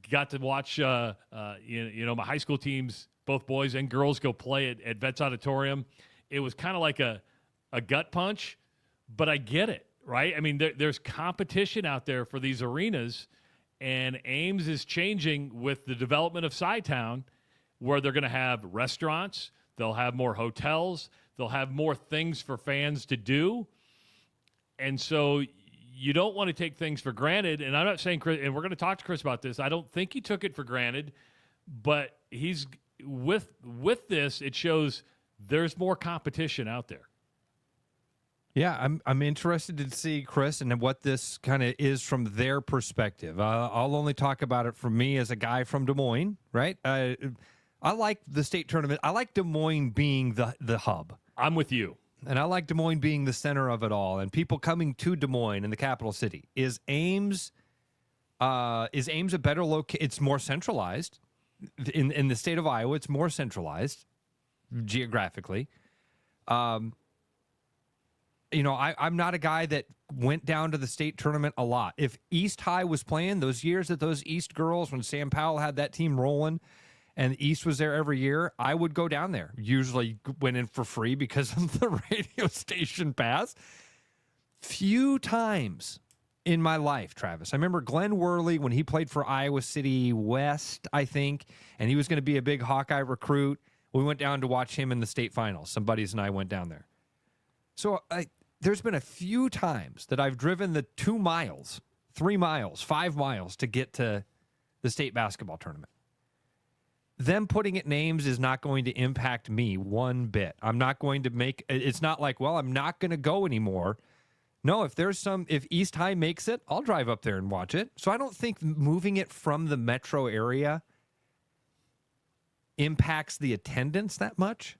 got to watch my high school teams, both boys and girls, go play at Vets Auditorium. It was kind of like a gut punch, but I get it, right? I mean, there's competition out there for these arenas, and Ames is changing with the development of Sci-Town, where they're going to have restaurants, they'll have more hotels, they'll have more things for fans to do, and so you don't want to take things for granted, and I'm not saying, Chris, and we're going to talk to Chris about this, I don't think he took it for granted, but he's with this, it shows there's more competition out there. Yeah, I'm interested to see, Chris, and what this kind of is from their perspective. I'll only talk about it from me as a guy from Des Moines, right? I like the state tournament. I like Des Moines being the hub. I'm with you. And I like Des Moines being the center of it all, and people coming to Des Moines in the capital city. Is Ames a better location? It's more centralized. In the state of Iowa, it's more centralized geographically. I'm not a guy that went down to the state tournament a lot. If East High was playing those years that those East girls, when Sam Powell had that team rolling and East was there every year, I would go down there. Usually went in for free because of the radio station pass. Few times in my life, Travis. I remember Glenn Worley when he played for Iowa City West, I think, and he was going to be a big Hawkeye recruit. We went down to watch him in the state finals. Some buddies and I went down there. So there's been a few times that I've driven the 2 miles, 3 miles, 5 miles to get to the state basketball tournament. Them putting it in Ames is not going to impact me one bit. I'm not going to make, it's not like, well, I'm not going to go anymore. No, if East High makes it, I'll drive up there and watch it. So I don't think moving it from the metro area impacts the attendance that much.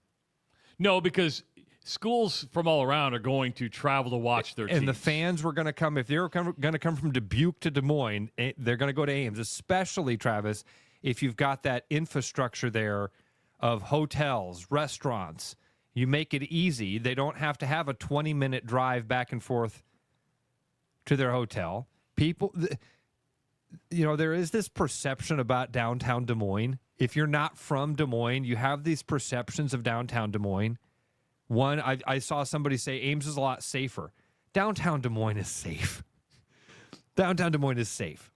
No, because schools from all around are going to travel to watch their teams. And the fans were going to come, if they're going to come from Dubuque to Des Moines, they're going to go to Ames, especially, Travis, if you've got that infrastructure there of hotels, restaurants. You make it easy. They don't have to have a 20-minute drive back and forth to their hotel. People, there is this perception about downtown Des Moines. if you're not from Des Moines, you have these perceptions of downtown Des Moines. One, I saw somebody say Ames is a lot safer. Downtown Des Moines is safe. Downtown Des Moines is safe.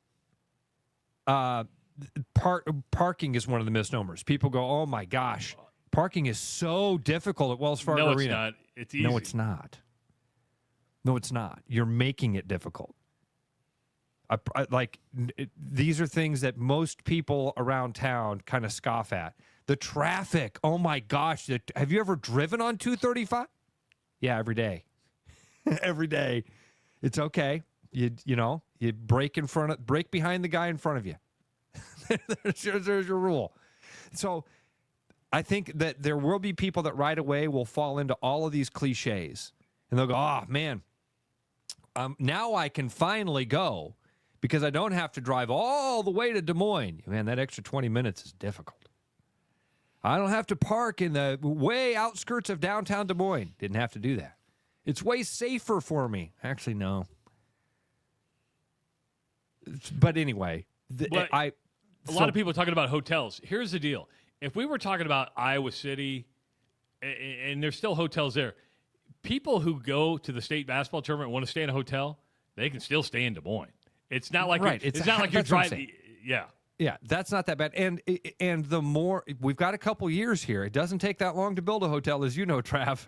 Parking is one of the misnomers. People go, oh my gosh, parking is so difficult at Wells Fargo Arena. No, it's not. It's easy. No, it's not. No, it's not. You're making it difficult. These are things that most people around town kind of scoff at. The traffic. Oh my gosh. Have you ever driven on 235? Yeah, every day. Every day. It's okay. You break behind the guy in front of you. There's your rule. So I think that there will be people that right away will fall into all of these cliches. And they'll go, oh, man, now I can finally go because I don't have to drive all the way to Des Moines. Man, that extra 20 minutes is difficult. I don't have to park in the way outskirts of downtown Des Moines. Didn't have to do that. It's way safer for me. Actually, no. But anyway, a lot of people are talking about hotels. Here's the deal. If we were talking about Iowa City, and there's still hotels there, people who go to the state basketball tournament and want to stay in a hotel, they can still stay in Des Moines. It's not like it's not like you're driving. Yeah. Yeah, that's not that bad. And the more we've got a couple years here, it doesn't take that long to build a hotel, as you know, Trav.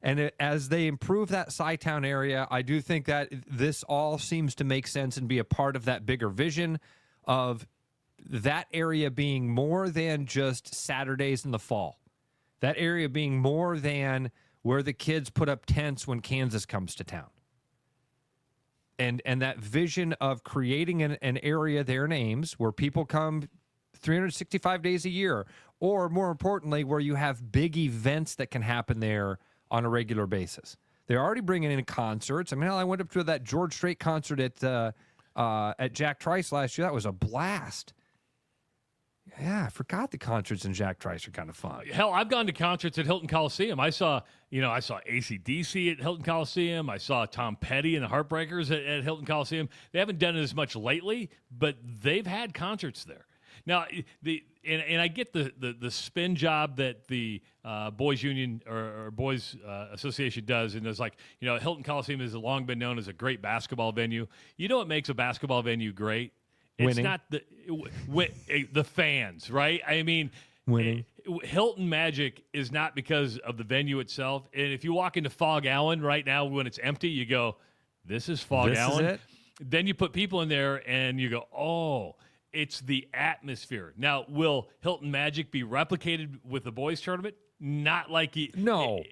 And as they improve that Sci-Town area, I do think that this all seems to make sense and be a part of that bigger vision of that area being more than just Saturdays in the fall. That area being more than where the kids put up tents when Kansas comes to town. And that vision of creating an area there in Ames where people come 365 days a year, or more importantly, where you have big events that can happen there on a regular basis. They're already bringing in concerts. I mean, I went up to that George Strait concert at Jack Trice last year. That was a blast. Yeah, I forgot the concerts in Jack Trice are kind of fun. Hell, I've gone to concerts at Hilton Coliseum. I saw AC/DC at Hilton Coliseum. I saw Tom Petty and the Heartbreakers at Hilton Coliseum. They haven't done it as much lately, but they've had concerts there. Now, and I get the spin job that the Boys Union or Boys Association does, and there's Hilton Coliseum has long been known as a great basketball venue. You know what makes a basketball venue great? It's not the fans, right? I mean, winning. Hilton Magic is not because of the venue itself. And if you walk into Fog Allen right now when it's empty, you go, this is Fog Allen. Is it? Then you put people in there and you go, oh, it's the atmosphere. Now, will Hilton Magic be replicated with the boys tournament? Not like no,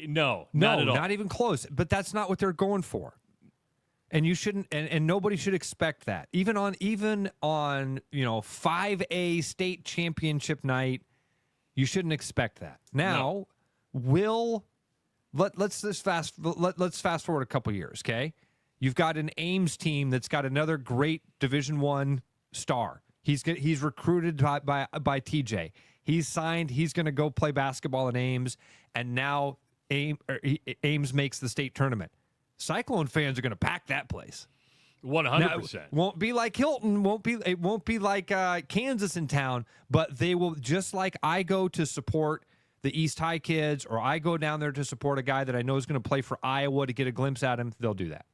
not at all. Not even close. But that's not what they're going for. And you shouldn't, and nobody should expect that. Even on 5A state championship night, you shouldn't expect that. Now, let's fast forward a couple years, okay? You've got an Ames team that's got another great Division I star. He's recruited by TJ. He's signed. He's going to go play basketball in Ames, and now Ames makes the state tournament. Cyclone fans are going to pack that place. 100%. Won't be like Hilton. It won't be like Kansas in town. But they will, just like I go to support the East High kids, or I go down there to support a guy that I know is going to play for Iowa to get a glimpse at him. They'll do that.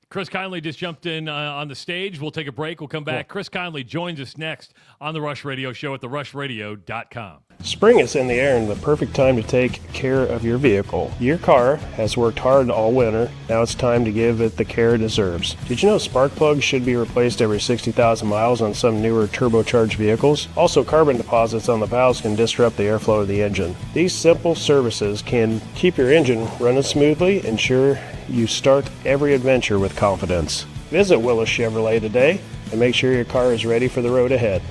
Chris Conley just jumped in on the stage. We'll take a break. We'll come back. Cool. Chris Conley joins us next on the Rush Radio Show at therushradio.com. Spring is in the air and the perfect time to take care of your vehicle. Your car has worked hard all winter. Now it's time to give it the care it deserves. Did you know spark plugs should be replaced every 60,000 miles on some newer turbocharged vehicles? Also, carbon deposits on the valves can disrupt the airflow of the engine. These simple services can keep your engine running smoothly, ensure you start every adventure with confidence. Visit Willis Chevrolet today and make sure your car is ready for the road ahead.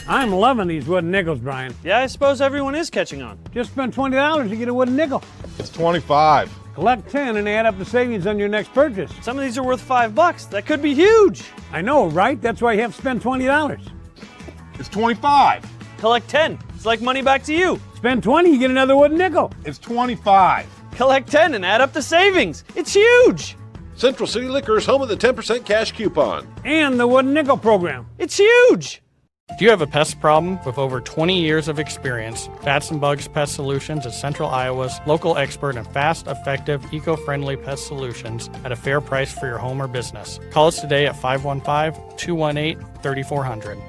I'm loving these wooden nickels, Brian. Yeah, I suppose everyone is catching on. Just spend $20 to get a wooden nickel. It's $25. Collect 10 and add up the savings on your next purchase. Some of these are worth $5. That could be huge. I know, right? That's why you have to spend $20. It's $25. Collect 10. It's like money back to you. Spend 20, you get another wooden nickel. It's $25. Collect 10 and add up the savings. It's huge. Central City Liquor is home of the 10% cash coupon. And the Wooden Nickel program. It's huge! If you have a pest problem with over 20 years of experience, Bats and Bugs Pest Solutions is Central Iowa's local expert in fast, effective, eco-friendly pest solutions at a fair price for your home or business. Call us today at 515-218-3400.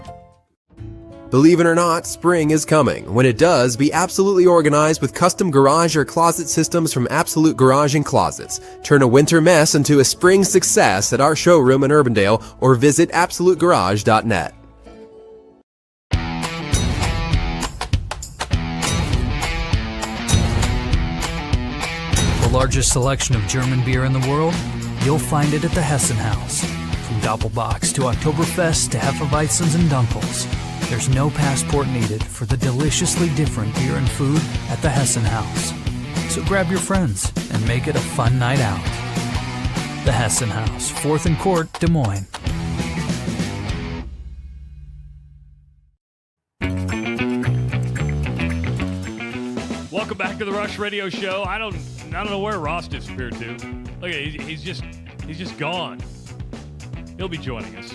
Believe it or not, spring is coming. When it does, be absolutely organized with custom garage or closet systems from Absolute Garage and Closets. Turn a winter mess into a spring success at our showroom in Urbandale or visit absolutegarage.net. The largest selection of German beer in the world? You'll find it at the Hessen House. From Doppelbox to Oktoberfest to Hefeweizens and Dunkels, there's no passport needed for the deliciously different beer and food at the Hessen House. So grab your friends and make it a fun night out. The Hessen House, 4th and Court, Des Moines. Welcome back to the Rush Radio Show. I don't know where Ross disappeared to. Look, he's just gone. He'll be joining us.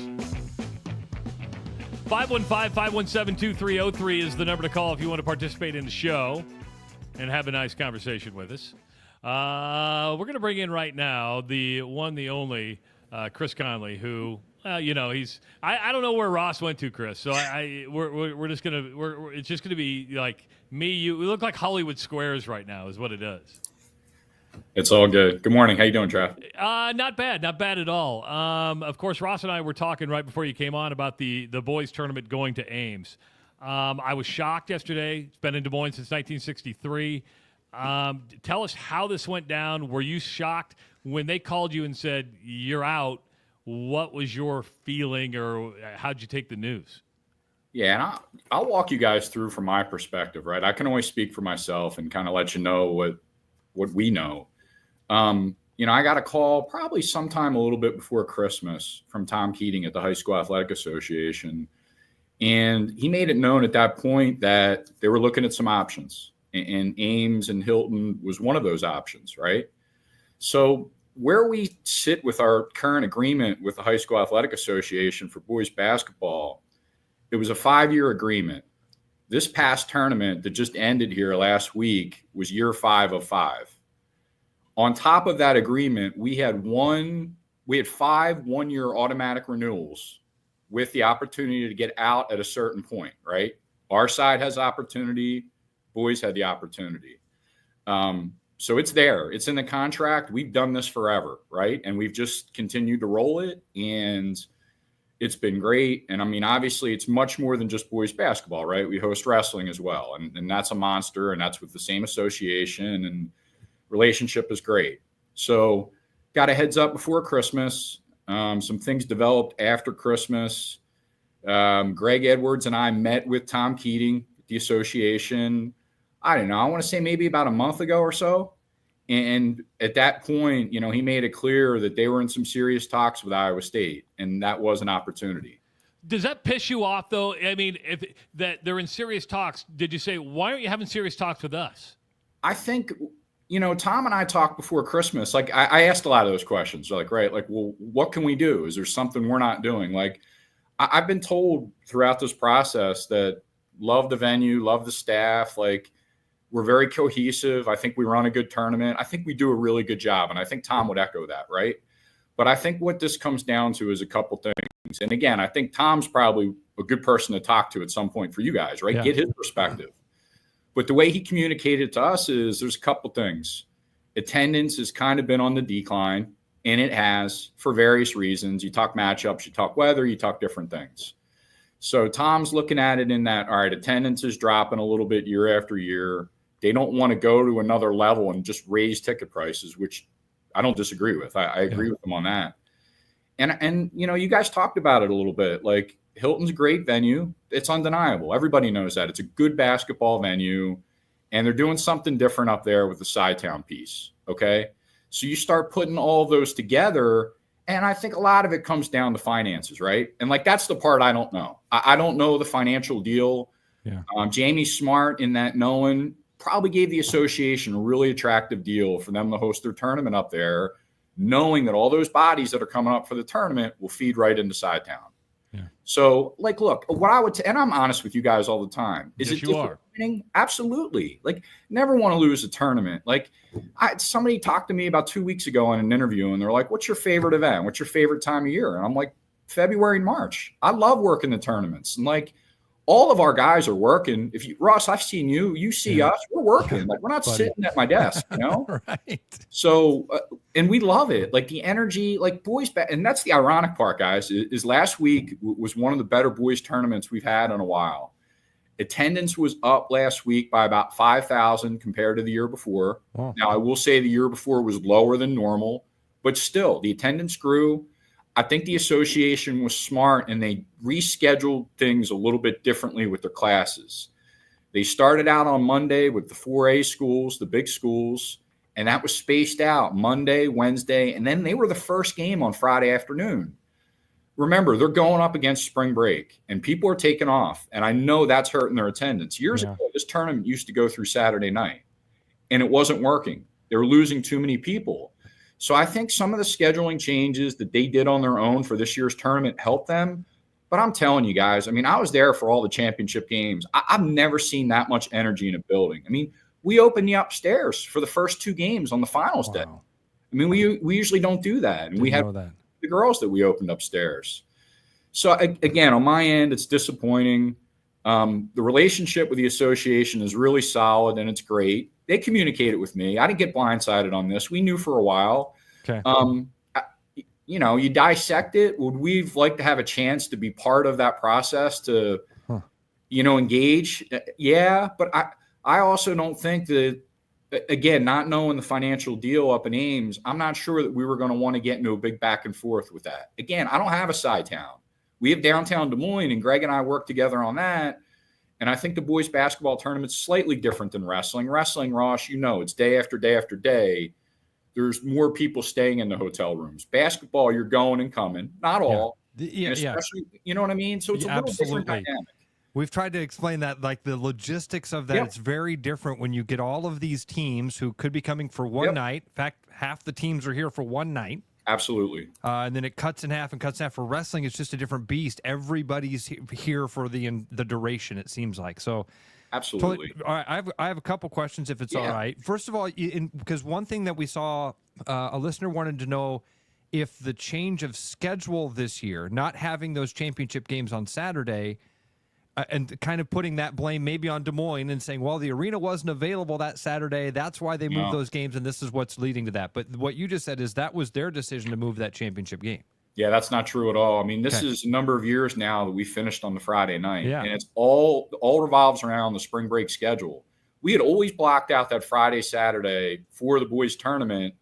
515-517-2303 is the number to call if you want to participate in the show and have a nice conversation with us. We're going to bring in right now the one, the only Chris Conley, who, he's. I don't know where Ross went to, Chris. So we're just gonna it's just gonna be like me, you. We look like Hollywood Squares right now, is what it does. It's all good. Good morning. How you doing, Trav? Not bad at all. Of course, Ross and I were talking right before you came on about the boys tournament going to Ames. I was shocked yesterday. It's been in Des Moines since 1963. Tell us how this went down. Were you shocked when they called you and said you're out? What was your feeling, or how'd you take the news? Yeah, and I'll walk you guys through from my perspective, right? I can always speak for myself and kind of let you know what we know. I got a call probably sometime a little bit before Christmas from Tom Keating at the High School Athletic Association. And he made it known at that point that they were looking at some options, and Ames and Hilton was one of those options, right? So where we sit with our current agreement with the High School Athletic Association for boys basketball, it was a 5-year agreement. This past tournament that just ended here last week was year 5 of 5. On top of that agreement, we had 5 1-year automatic renewals with the opportunity to get out at a certain point, right? Our side has opportunity, boys had the opportunity. So it's there. It's in the contract. We've done this forever, right? And we've just continued to roll it, and it's been great. And I mean, obviously, it's much more than just boys basketball, right? We host wrestling as well, and that's a monster, and that's with the same association, and relationship is great. So got a heads up before Christmas. Some things developed after Christmas. Greg Edwards and I met with Tom Keating, the association, I don't know, I want to say maybe about a month ago or so. And at that point, he made it clear that they were in some serious talks with Iowa State, and that was an opportunity. Does that piss you off, though? I mean, if that they're in serious talks, did you say, why aren't you having serious talks with us? I think, Tom and I talked before Christmas. Like, I asked a lot of those questions. Like, right, like, well, what can we do? Is there something we're not doing? Like, I've been told throughout this process that love the venue, love the staff, like, we're very cohesive. I think we run a good tournament. I think we do a really good job. And I think Tom would echo that, right? But I think what this comes down to is a couple things. And again, I think Tom's probably a good person to talk to at some point for you guys, right? Yeah. Get his perspective. But the way he communicated to us is there's a couple things. Attendance has kind of been on the decline, and it has for various reasons. You talk matchups, you talk weather, you talk different things. So Tom's looking at it in that, all right, attendance is dropping a little bit year after year. They don't want to go to another level and just raise ticket prices, which I don't disagree with. I agree with them on that. And you guys talked about it a little bit. Like, Hilton's a great venue. It's undeniable. Everybody knows that. It's a good basketball venue, and they're doing something different up there with the Sci-Town piece, okay? So you start putting all of those together, and I think a lot of it comes down to finances, right? And, like, that's the part I don't know. I don't know the financial deal. Yeah. Jamie Smart in that knowing probably gave the association a really attractive deal for them to host their tournament up there knowing that all those bodies that are coming up for the tournament will feed right into Side Town. Yeah. So, like, look, what I would, and I'm honest with you guys all the time. Is Yes, it you are. disappointing? Absolutely. Like, never want to lose a tournament. Like, somebody talked to me about 2 weeks ago in an interview, and they're like, "What's your favorite event? What's your favorite time of year?" And I'm like, February and March. I love working the tournaments, and like, all of our guys are working. If you, Ross, I've seen you. You see us. We're working. Like, we're not Buddy. sitting at my desk. You know. Right. So, and we love it. Like the energy, like boys, and that's the ironic part, guys, is last week was one of the better boys tournaments we've had in a while. Attendance was up last week by about 5,000 compared to the year before. Wow. Now, I will say the year before was lower than normal, but still the attendance grew. I think the association was smart and they rescheduled things a little bit differently with their classes. They started out on Monday with the 4A schools, the big schools, and that was spaced out Monday, Wednesday, and then they were the first game on Friday afternoon. Remember, they're going up against spring break, and people are taking off, and I know that's hurting their attendance. Years ago, this tournament used to go through Saturday night, and it wasn't working. They were losing too many people. So I think some of the scheduling changes that they did on their own for this year's tournament helped them. But I'm telling you guys, I mean, I was there for all the championship games. I've never seen that much energy in a building. I mean, we opened the upstairs for the first 2 games on the finals day. I mean, we usually don't do that. And we had the girls that we opened upstairs. So again, on my end, it's disappointing. The relationship with the association is really solid and it's great. They communicated with me. I didn't get blindsided on this. We knew for a while. Okay. You know, you dissect it. Would we like to have a chance to be part of that process to, you know, engage? Yeah, but I also don't think that, again, not knowing the financial deal up in Ames, I'm not sure that we were going to want to get into a big back and forth with that. Again, I don't have a side town. We have downtown Des Moines, and Greg and I work together on that. And I think the boys basketball tournament's slightly different than wrestling. Wrestling, Ross, you know, it's day after day after day. There's more people staying in the hotel rooms. Basketball, you're going and coming. Not all. Yeah, especially, you know what I mean? So it's a little different dynamic. We've tried to explain that, like the logistics of that. It's very different when you get all of these teams who could be coming for one night. In fact, half the teams are here for one night. Absolutely. And then it cuts in half and cuts in half. For wrestling, it's just a different beast. Everybody's here for the duration, it seems like. So, absolutely. All right, I have a couple questions, if it's all right. First of all, because one thing that we saw, a listener wanted to know if the change of schedule this year, not having those championship games on Saturday, and kind of putting that blame maybe on Des Moines and saying, well, the arena wasn't available that Saturday. That's why they moved those games, and this is what's leading to that. But what you just said is that was their decision to move that championship game. Yeah, that's not true at all. I mean, this is a number of years now that we finished on the Friday night, Yeah. and it's all revolves around the spring break schedule. We had always blocked out that Friday, Saturday for the boys tournament.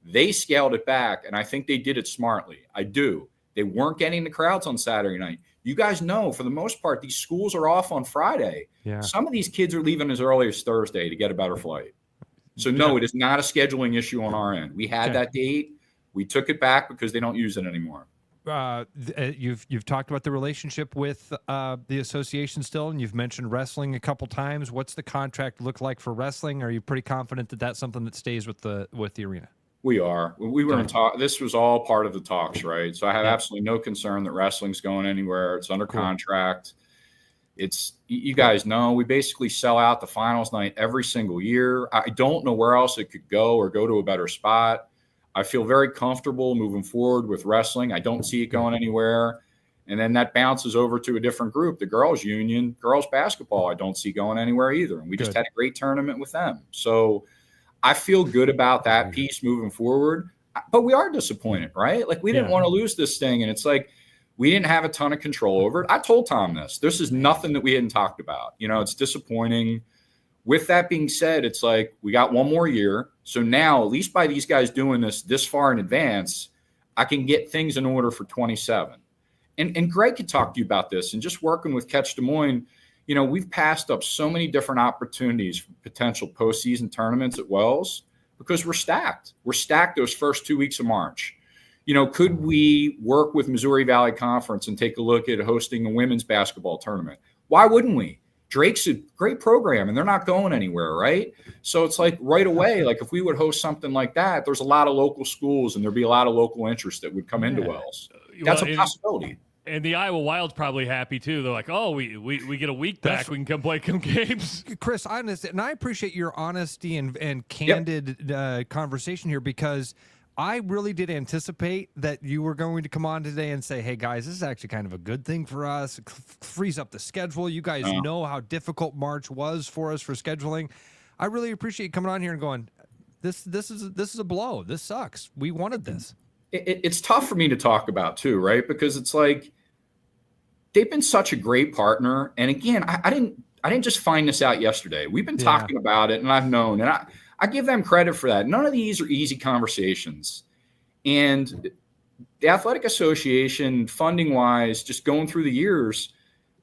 They scaled it back, and I think they did it smartly. I do. They weren't getting the crowds on Saturday night. You guys know, for the most part, these schools are off on Friday. Yeah. Some of these kids are leaving as early as Thursday to get a better flight. So, no, it is not a scheduling issue on our end. We had that date. We took it back because they don't use it anymore. You've talked about the relationship with the association still, and you've mentioned wrestling a couple times. What's the contract look like for wrestling? Are you pretty confident that that's something that stays with the arena? We are. We were in talk. This was all part of the talks, right? So I have absolutely no concern that wrestling's going anywhere. It's under contract. It's, you guys know, we basically sell out the finals night every single year. I don't know where else it could go or go to a better spot. I feel very comfortable moving forward with wrestling. I don't see it going anywhere. And then that bounces over to a different group, the girls union, girls basketball. I don't see going anywhere either. And we just had a great tournament with them. So I feel good about that piece moving forward, but we are disappointed, right? Like, we didn't want to lose this thing. And it's like, we didn't have a ton of control over it. I told Tom this. This is nothing that we hadn't talked about. You know, it's disappointing. With that being said, it's like, we got one more year. So now, at least by these guys doing this far in advance, I can get things in order for 27. And Greg could talk to you about this. And just working with Catch Des Moines, you know, we've passed up so many different opportunities for potential postseason tournaments at Wells because we're stacked. We're stacked those first 2 weeks of March. You know, could we work with Missouri Valley Conference and take a look at hosting a women's basketball tournament? Why wouldn't we? Drake's a great program and they're not going anywhere, right? So it's like right away, like if we would host something like that, there's a lot of local schools and there'd be a lot of local interest that would come into Wells. That's a possibility. And the Iowa Wild's probably happy too. They're like, oh, we get a week back. We can come play some games. Chris, and I appreciate your honesty and candid conversation here, because I really did anticipate that you were going to come on today and say, hey, guys, this is actually kind of a good thing for us. It frees up the schedule. You guys know how difficult March was for us for scheduling. I really appreciate you coming on here and going, this is a blow. This sucks. We wanted this. It's tough for me to talk about too, right? Because it's like they've been such a great partner. And again, I didn't just find this out yesterday. We've been talking about it, and I've known, and I give them credit for that. None of these are easy conversations. And the Athletic Association, funding-wise, just going through the years,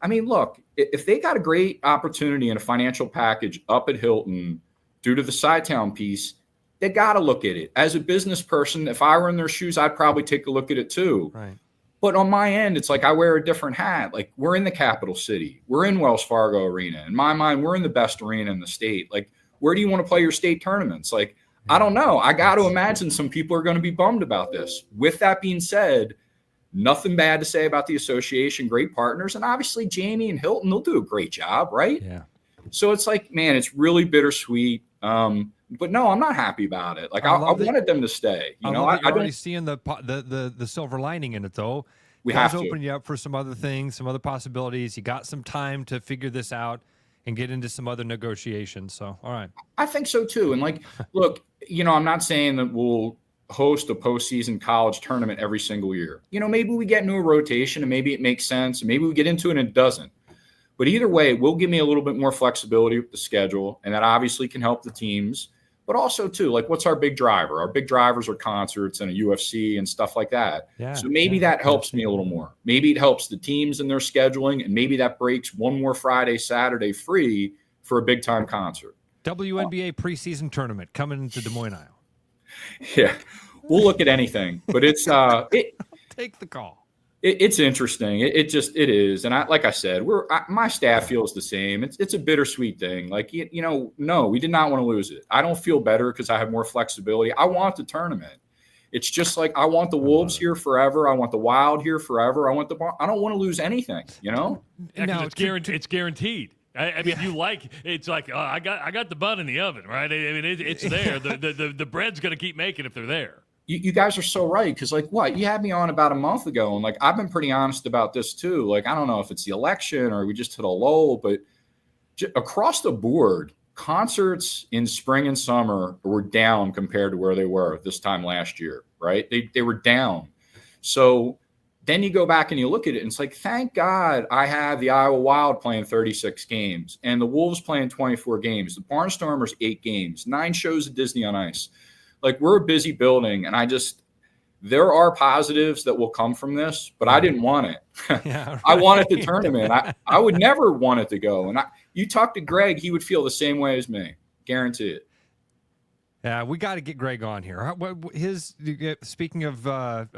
I mean, look, if they got a great opportunity and a financial package up at Hilton due to the Sci-Town piece, they got to look at it. As a business person, if I were in their shoes, I'd probably take a look at it too. Right. But on my end, it's like I wear a different hat. Like, we're in the capital city. We're in Wells Fargo Arena. In my mind, we're in the best arena in the state. Like, where do you want to play your state tournaments? Like, I don't know. I got to imagine some people are going to be bummed about this. With that being said, nothing bad to say about the association. Great partners. And obviously, Jamie and Hilton, they'll do a great job, right? Yeah. So it's like, man, it's really bittersweet. But no, I'm not happy about it. Like, I wanted them to stay. You know, I'm already seeing the silver lining in it, though. We have to open you up for some other things, some other possibilities. You got some time to figure this out and get into some other negotiations. So, all right. I think so too. And like, look, you know, I'm not saying that we'll host a postseason college tournament every single year. You know, maybe we get into a rotation and maybe it makes sense. And maybe we get into it and it doesn't. But either way, it will give me a little bit more flexibility with the schedule. And that obviously can help the teams. But also, too, like, what's our big driver? Our big drivers are concerts and a UFC and stuff like that. Yeah, so maybe that helps me a little more. Maybe it helps the teams in their scheduling, and maybe that breaks one more Friday, Saturday free for a big-time concert. WNBA preseason tournament coming into Des Moines, Iowa. Yeah, we'll look at anything. But it's take the call. It's interesting. It is. And like I said, my staff feels the same. It's a bittersweet thing. Like, you know, no, we did not want to lose it. I don't feel better because I have more flexibility. I want the tournament. It's just like, I want the Wolves here forever. I want the Wild here forever. I don't want to lose anything, you know? Yeah, no, it's guaranteed. I mean, you like, it's like, I got the bun in the oven, right? I mean, it's there. The bread's going to keep making if they're there. You guys are so right. Because, like, what? You had me on about a month ago, and, like, I've been pretty honest about this, too. Like, I don't know if it's the election or we just hit a lull, but across the board, concerts in spring and summer were down compared to where they were this time last year, right? They were down. So then you go back and you look at it, and it's like, thank God I have the Iowa Wild playing 36 games and the Wolves playing 24 games. The Barnstormers 8 games, 9 shows at Disney on Ice. Like, we're a busy building, and there are positives that will come from this, but I didn't want it. Yeah, right. I wanted the tournament. I would never want it to go. And you talk to Greg, he would feel the same way as me. Guarantee it. Yeah, we got to get Greg on here. Speaking of a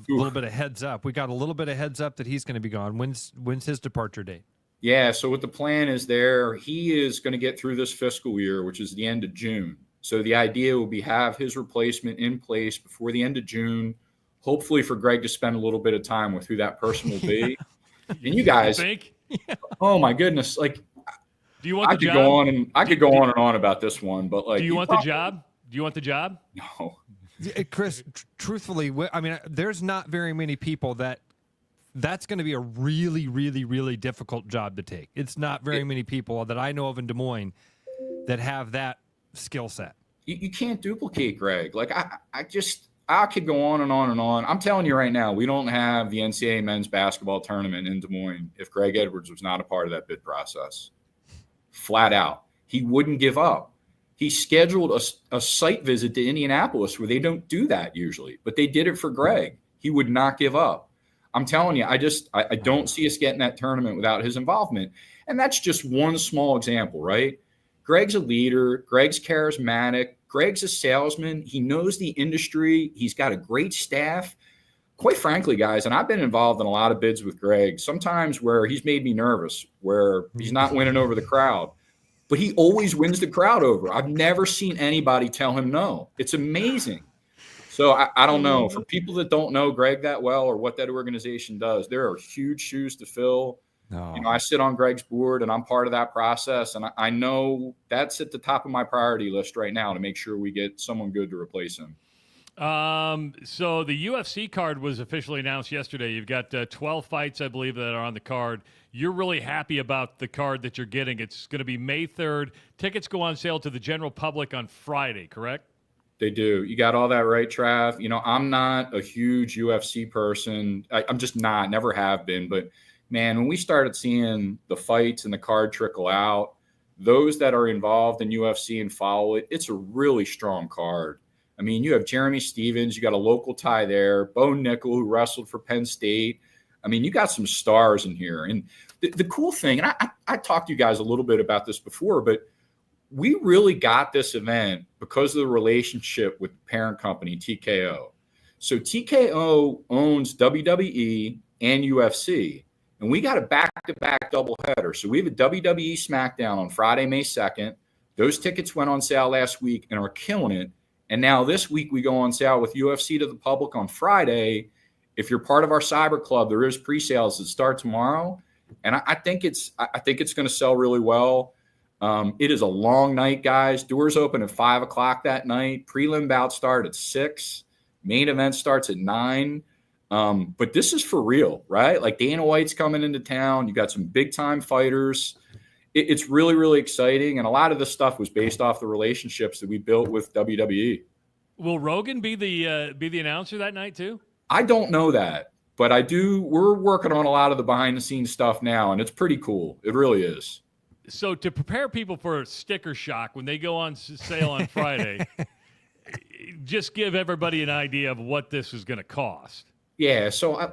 little bit of heads up, we got a little bit of heads up that he's going to be gone. When's his departure date? Yeah, so what the plan is there, he is going to get through this fiscal year, which is the end of June. So the idea will be have his replacement in place before the end of June, hopefully for Greg to spend a little bit of time with who that person will be. And you guys, oh my goodness, like, do you want I the could job? go on and I could go on and on about this one, but like, do you want the job? Do you want the job? No, Chris. Truthfully, I mean, there's not very many people that's going to be a really, really, really difficult job to take. It's not very many people that I know of in Des Moines that have that skill set. You can't duplicate Greg. Like, I could go on and on and on. I'm telling you right now, we don't have the NCAA men's basketball tournament in Des Moines if Greg Edwards was not a part of that bid process. Flat out. He wouldn't give up. He scheduled a site visit to Indianapolis where they don't do that usually, but they did it for Greg. He would not give up. I'm telling you, I don't see us getting that tournament without his involvement. And that's just one small example, right? Greg's a leader. Greg's charismatic. Greg's a salesman. He knows the industry. He's got a great staff. quite frankly, guys, and I've been involved in a lot of bids with Greg, sometimes where he's made me nervous, where he's not winning over the crowd, but he always wins the crowd over. I've never seen anybody tell him no. It's amazing. So I don't know. For people that don't know Greg that well or what that organization does, there are huge shoes to fill. No. You know, I sit on Greg's board and I'm part of that process. And I know that's at the top of my priority list right now to make sure we get someone good to replace him. So the UFC card was officially announced yesterday. You've got 12 fights, I believe, that are on the card. You're really happy about the card that you're getting. It's going to be May 3rd. Tickets go on sale to the general public on Friday, correct? They do. You got all that right, Trav. You know, I'm not a huge UFC person. I'm just not, never have been. But, man, when we started seeing the fights and the card trickle out, those that are involved in UFC and follow it, it's a really strong card. I mean, you have Jeremy Stevens. You got a local tie there. Bo Nickel, who wrestled for Penn State. I mean, you got some stars in here. And the cool thing, and I talked to you guys a little bit about this before, but we really got this event because of the relationship with the parent company, TKO. So TKO owns WWE and UFC, and we got a back-to-back doubleheader. So we have a WWE SmackDown on Friday, May 2nd. Those tickets went on sale last week and are killing it. And now this week we go on sale with UFC to the public on Friday. If you're part of our cyber club, there is pre-sales that start tomorrow. And I think it's going to sell really well. It is a long night, guys. Doors open at 5 o'clock that night. Prelim bouts start at 6. Main event starts at 9. But this is for real, right? Like Dana White's coming into town. You got some big time fighters. It's really, really exciting. And a lot of this stuff was based off the relationships that we built with WWE. Will Rogan be the announcer that night too? I don't know that, but I do. We're working on a lot of the behind the scenes stuff now, and it's pretty cool. It really is. So to prepare people for sticker shock when they go on sale on Friday, just give everybody an idea of what this is going to cost. Yeah. So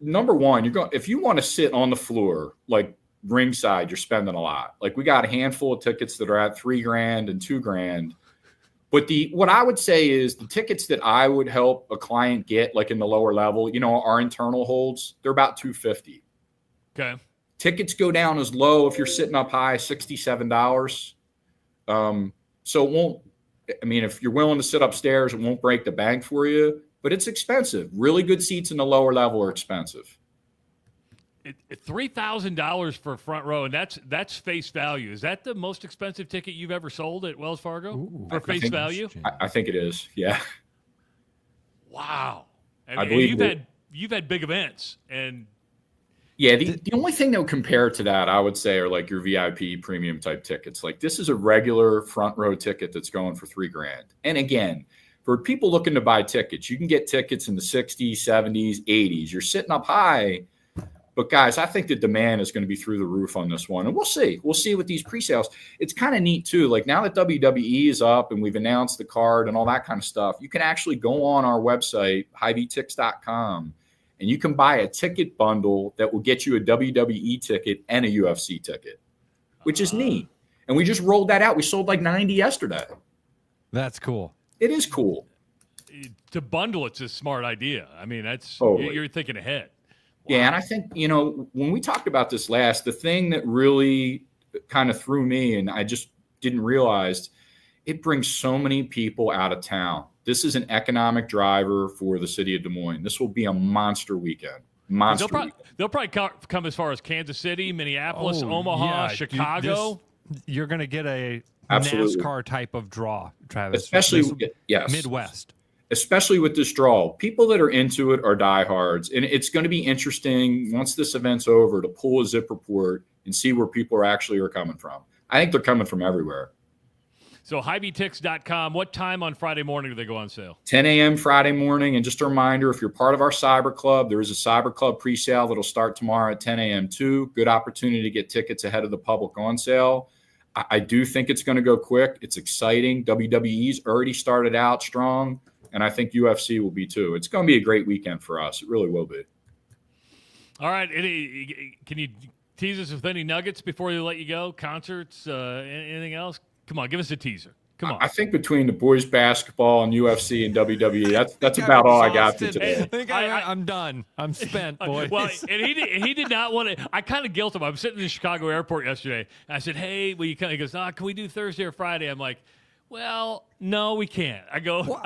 number one, if you want to sit on the floor, like ringside, you're spending a lot. Like we got a handful of tickets that are at $3,000 and $2,000. But what I would say is the tickets that I would help a client get, like in the lower level, you know, our internal holds, they're about $250. Okay. Tickets go down as low if you're sitting up high, $67. So it won't. I mean, if you're willing to sit upstairs, it won't break the bank for you. But it's expensive. Really good seats in the lower level are expensive. $3,000 for a front row, and that's face value. Is that the most expensive ticket you've ever sold at Wells Fargo for face value? I think it is. Yeah. Wow. I believe you've had big events, and yeah. The only thing that would compare to that, I would say, are like your VIP premium type tickets. Like this is a regular front row ticket that's going for $3,000. And again, for people looking to buy tickets, you can get tickets in the 60s, 70s, 80s. You're sitting up high. But, guys, I think the demand is going to be through the roof on this one. And we'll see. We'll see with these pre-sales. It's kind of neat, too. Like, now that WWE is up and we've announced the card and all that kind of stuff, you can actually go on our website, HiVTix.com, and you can buy a ticket bundle that will get you a WWE ticket and a UFC ticket, which is neat. And we just rolled that out. We sold like 90 yesterday. That's cool. It is cool. To bundle, it's a smart idea. I mean, you're thinking ahead. Wow. Yeah, and I think, you know, when we talked about this last, the thing that really kind of threw me, and I just didn't realize, it brings so many people out of town. This is an economic driver for the city of Des Moines. This will be a monster weekend. They'll probably come as far as Kansas City, Minneapolis, Omaha, Chicago. You're going to get a Absolutely. NASCAR type of draw, Travis. Especially, yes. Midwest. Especially with this draw. People that are into it are diehards. And it's going to be interesting once this event's over to pull a zip report and see where people are coming from. I think they're coming from everywhere. So HiVTix.com, what time on Friday morning do they go on sale? 10 a.m. Friday morning. And just a reminder, if you're part of our cyber club, there is a cyber club pre-sale that'll start tomorrow at 10 a.m. too. Good opportunity to get tickets ahead of the public on sale. I do think it's going to go quick. It's exciting. WWE's already started out strong. And I think UFC will be too. It's going to be a great weekend for us. It really will be. All right. Can you tease us with any nuggets before they let you go? Concerts, anything else? Come on, give us a teaser. Come on. I think between the boys basketball and UFC and WWE, that's about all I got for today. I think I'm done. I'm spent, boys. Well, and he did not want to. I kind of guilt him. I was sitting in the Chicago airport yesterday, and I said, "Hey, will you come?" He goes, "Can we do Thursday or Friday?" I'm like, "Well, no, we can't." I go, what?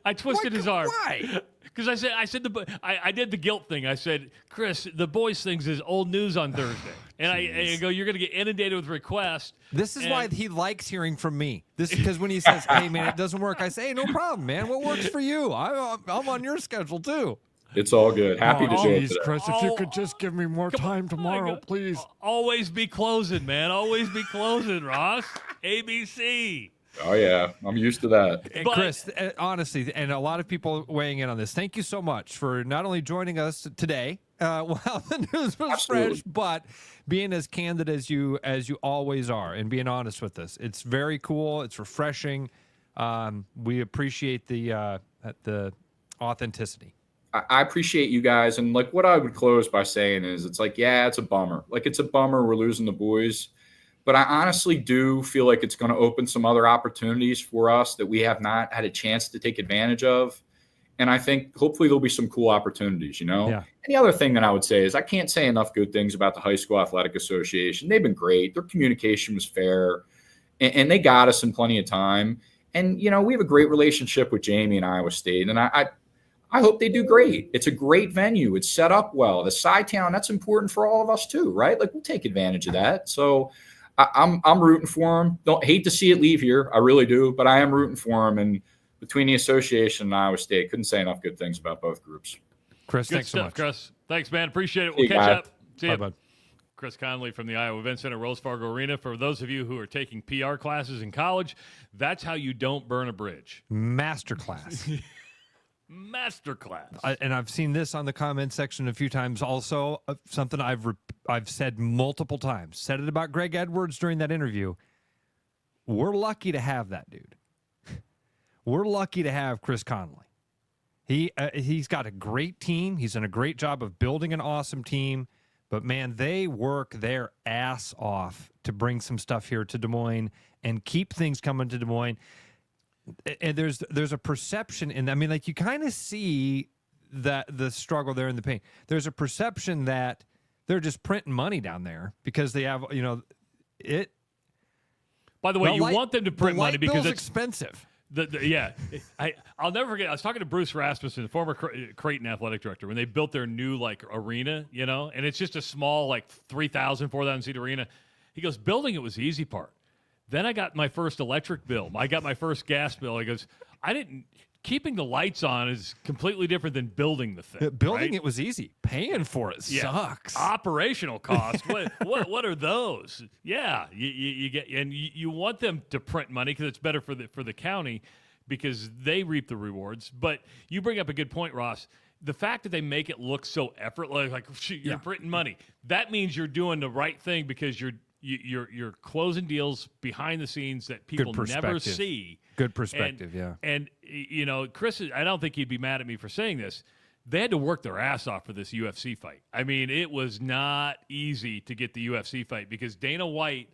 I twisted his arm. Why? Because I did the guilt thing. I said, Chris, the boys things is old news on Thursday. And I go, you're going to get inundated with requests. This is why he likes hearing from me. This is because when he says, hey, man, it doesn't work, I say, hey, no problem, man. What works for you? I'm on your schedule, too. It's all good. Happy to show up today. Chris, if you could just give me more time tomorrow, please. Always be closing, man. Always be closing, Ross. ABC. Oh, yeah. I'm used to that. And Chris, honestly, and a lot of people weighing in on this, thank you so much for not only joining us today while the news was fresh, but being as candid as you always are and being honest with us. It's very cool. It's refreshing. We appreciate the authenticity. I appreciate you guys. And like what I would close by saying is it's like, yeah, it's a bummer. Like it's a bummer we're losing the boys. But I honestly do feel like it's going to open some other opportunities for us that we have not had a chance to take advantage of. And I think hopefully there'll be some cool opportunities, Yeah. And the other thing that I would say is I can't say enough good things about the High School Athletic Association. They've been great. Their communication was fair, and they got us in plenty of time. And, we have a great relationship with Jamie and Iowa State. And I hope they do great. It's a great venue. It's set up well. The Sci-Town, that's important for all of us too, right? Like we'll take advantage of that. So I'm rooting for him. Don't hate to see it leave here. I really do, but I am rooting for him. And between the association and Iowa State, couldn't say enough good things about both groups. Chris, good thanks stuff, so much. Chris. Thanks, man. Appreciate it. See We'll catch guys. up. See Bye, you. bud. Chris Conley from the Iowa Event Center, Wells Fargo Arena. For those of you who are taking PR classes in college, that's how you don't burn a bridge. Masterclass. Masterclass. And I've seen this on the comment section a few times also, something I've said multiple times. Said it about Greg Edwards during that interview. We're lucky to have that dude. We're lucky to have Chris Conley. He's got a great team. He's done a great job of building an awesome team. But, man, they work their ass off to bring some stuff here to Des Moines and keep things coming to Des Moines. And there's a perception in, like you kind of see that the struggle there in the pain. There's a perception that they're just printing money down there because they have, it. By the way, you want them to print money because it's expensive. I'll never forget. I was talking to Bruce Rasmussen, the former Creighton athletic director, when they built their new arena, and it's just a small 3,000, 4,000 seat arena. He goes, building it was the easy part. Then I got my first electric bill. I got my first gas bill. He goes, keeping the lights on is completely different than building the thing. Building it was easy. Paying for it sucks. Operational costs. What are those? Yeah, you get, and you want them to print money because it's better for the county because they reap the rewards. But you bring up a good point, Ross. The fact that they make it look so effortless, you're printing money, that means you're doing the right thing because you're closing deals behind the scenes that people never see. Good perspective, yeah. And, Chris, I don't think he'd be mad at me for saying this. They had to work their ass off for this UFC fight. It was not easy to get the UFC fight because Dana White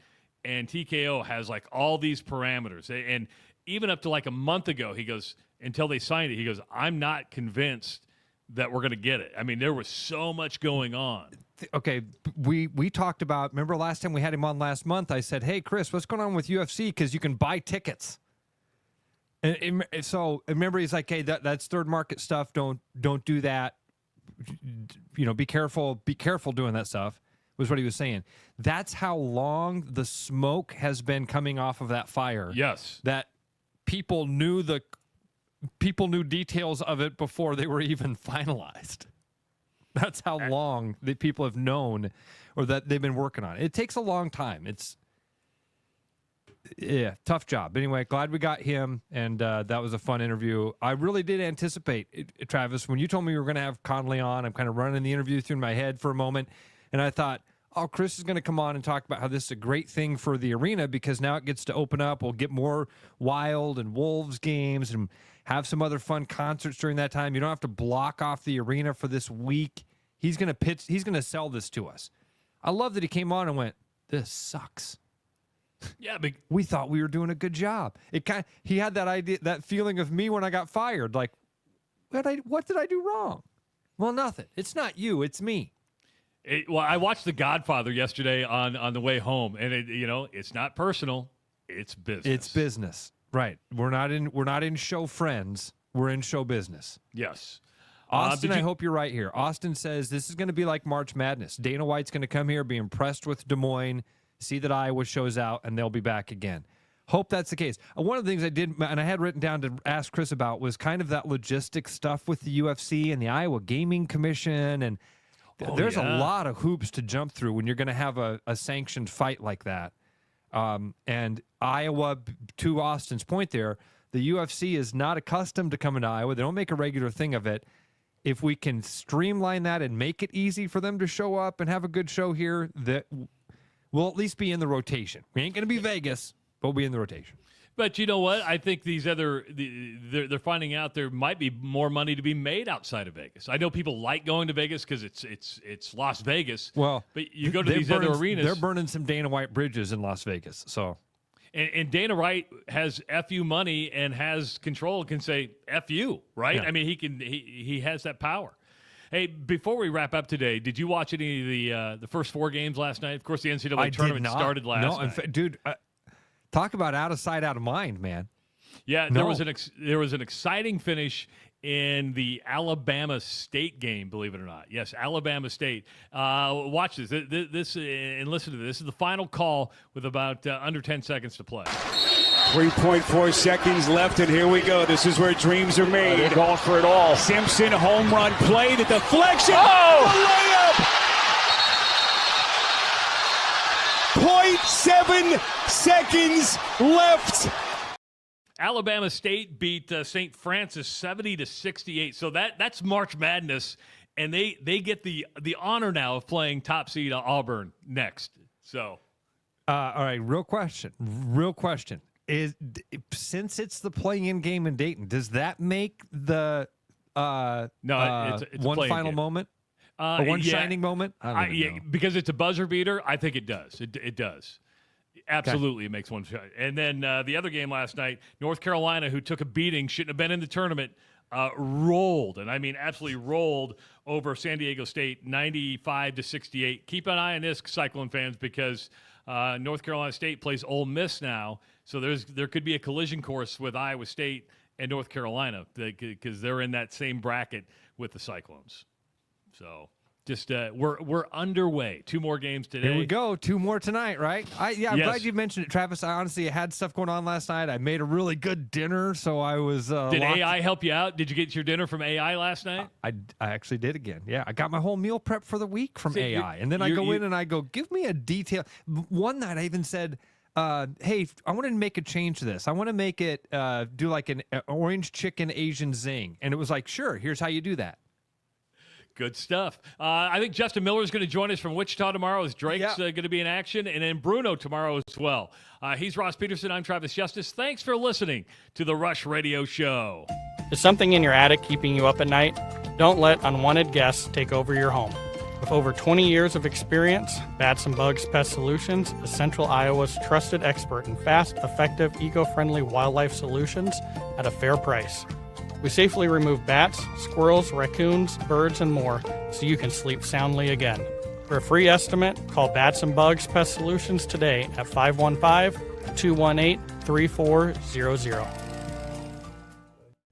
and TKO has all these parameters. And even up to a month ago, he goes, until they signed it, he goes, I'm not convinced that we're going to get it. There was so much going on. Okay, we talked about, remember last time we had him on last month, I said, hey, Chris, what's going on with UFC? Because you can buy tickets. And so remember, he's like, hey, that's third market stuff. Don't do that. Be careful doing that stuff, was what he was saying. That's how long the smoke has been coming off of that fire. Yes. That people knew details of it before they were even finalized. That's how long the people have known or that they've been working on it. It takes a long time. Tough job. Anyway, glad we got him, and that was a fun interview. I really did anticipate it, Travis, when you told me we were going to have Conley on, I'm kind of running the interview through my head for a moment, and I thought, oh, Chris is going to come on and talk about how this is a great thing for the arena because now it gets to open up. We'll get more Wild and Wolves games and have some other fun concerts during that time. You don't have to block off the arena for this week. He's going to sell this to us. I love that he came on and went, this sucks. Yeah, but we thought we were doing a good job. He had that idea, that feeling of me when I got fired. Like, what did I do wrong? Well, nothing. It's not you. It's me. Well, I watched The Godfather yesterday on the way home, and it's not personal. It's business. It's business, right? We're not in show friends. We're in show business. Yes. Austin, I hope you're right here. Austin says this is going to be like March Madness. Dana White's going to come here, be impressed with Des Moines, see that Iowa shows out, and they'll be back again. Hope that's the case. One of the things I did, and I had written down to ask Chris about, was kind of that logistic stuff with the UFC and the Iowa Gaming Commission. And there's a lot of hoops to jump through when you're going to have a sanctioned fight like that. And Iowa, to Austin's point there, the UFC is not accustomed to coming to Iowa. They don't make a regular thing of it. If we can streamline that and make it easy for them to show up and have a good show here, that we'll at least be in the rotation. We ain't going to be Vegas, but we'll be in the rotation. But you know what? I think they're finding out there might be more money to be made outside of Vegas. I know people like going to Vegas because it's Las Vegas. Well, but you go to these other arenas. They're burning some Dana White bridges in Las Vegas. So, and Dana White has FU money and has control. Can say FU, right? Yeah. I mean, he has that power. Hey, before we wrap up today, did you watch any of the first 4 games last night? Of course, the NCAA tournament started last night. Dude. Talk about out of sight, out of mind, man. Yeah, there was an exciting finish in the Alabama State game, believe it or not. Yes, Alabama State. Watch this. This and listen to this. This is the final call with about under 10 seconds to play. 3.4 seconds left, and here we go. This is where dreams are made. They're going for it all. Simpson, home run play, the deflection. Oh! The layup! 0.7 seconds left. Alabama State beat St. Francis 70-68. So that's March Madness, and they get the honor now of playing top seed Auburn next. So, all right, real question. Is since it's the play-in game in Dayton, does that make the it's one a final game. moment? Or one shining moment? I don't even know. Because it's a buzzer beater, I think it does. It does. Absolutely, It makes one shot. And then the other game last night, North Carolina, who took a beating, shouldn't have been in the tournament, rolled, and I mean absolutely rolled over San Diego State, 95-68. Keep an eye on this, Cyclone fans, because North Carolina State plays Ole Miss now, so there could be a collision course with Iowa State and North Carolina because they're in that same bracket with the Cyclones. So just we're underway. 2 more games today. Here we go. 2 more tonight, right? I'm Yes. glad you mentioned it, Travis. I honestly had stuff going on last night. I made a really good dinner, so I was. Did AI help you out? Did you get your dinner from AI last night? I actually did again. Yeah, I got my whole meal prep for the week from AI, and then I go in and I go, give me a detail. One night I even said, hey, I want to make a change to this. I want to make it do like an orange chicken Asian zing, and it was like, sure, here's how you do that. Good stuff. I think Justin Miller is going to join us from Wichita tomorrow as Drake's going to be in action, and then Bruno tomorrow as well. He's Ross Peterson. I'm Travis Justice. Thanks for listening to the Rush Radio Show. Is something in your attic keeping you up at night? Don't let unwanted guests take over your home. With over 20 years of experience, Bats and Bugs Pest Solutions is Central Iowa's trusted expert in fast, effective, eco-friendly wildlife solutions at a fair price. We safely remove bats, squirrels, raccoons, birds, and more so you can sleep soundly again. For a free estimate, call Bats and Bugs Pest Solutions today at 515-218-3400.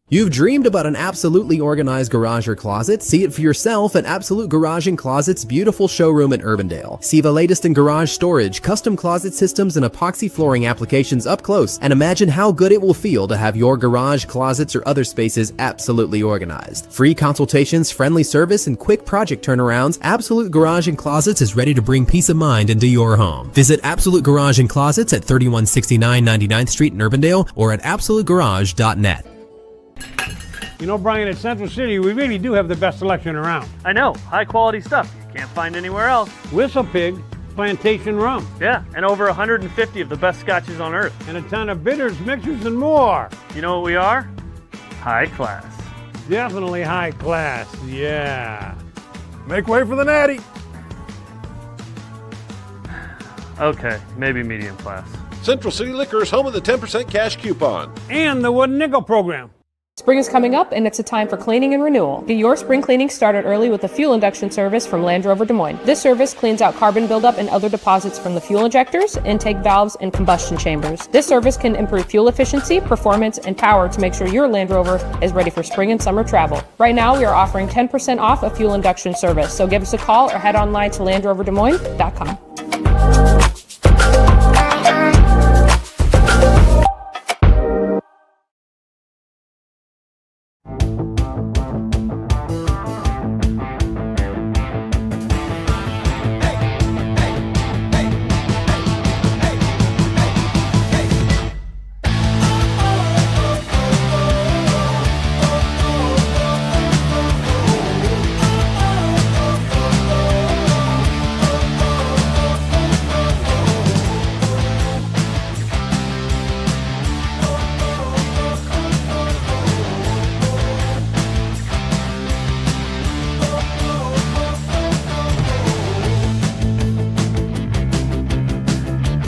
You've dreamed about an absolutely organized garage or closet? See it for yourself at Absolute Garage & Closet's beautiful showroom in Urbandale. See the latest in garage storage, custom closet systems, and epoxy flooring applications up close, and imagine how good it will feel to have your garage, closets, or other spaces absolutely organized. Free consultations, friendly service, and quick project turnarounds, Absolute Garage & Closets is ready to bring peace of mind into your home. Visit Absolute Garage & Closets at 3169 99th Street in Urbandale or at absolutegarage.net. You know, Brian, at Central City, we really do have the best selection around. I know, high quality stuff you can't find anywhere else. Whistle Pig Plantation Rum. Yeah, and over 150 of the best scotches on earth. And a ton of bitters, mixers, and more. You know what we are? High class. Definitely high class, yeah. Make way for the natty. Okay, maybe medium class. Central City Liquors, home of the 10% cash coupon. And the wooden nickel program. Spring is coming up, and it's a time for cleaning and renewal. Get your spring cleaning started early with a fuel induction service from Land Rover Des Moines. This service cleans out carbon buildup and other deposits from the fuel injectors, intake valves, and combustion chambers. This service can improve fuel efficiency, performance, and power to make sure your Land Rover is ready for spring and summer travel. Right now, we are offering 10% off a fuel induction service, so give us a call or head online to LandRoverDesMoines.com.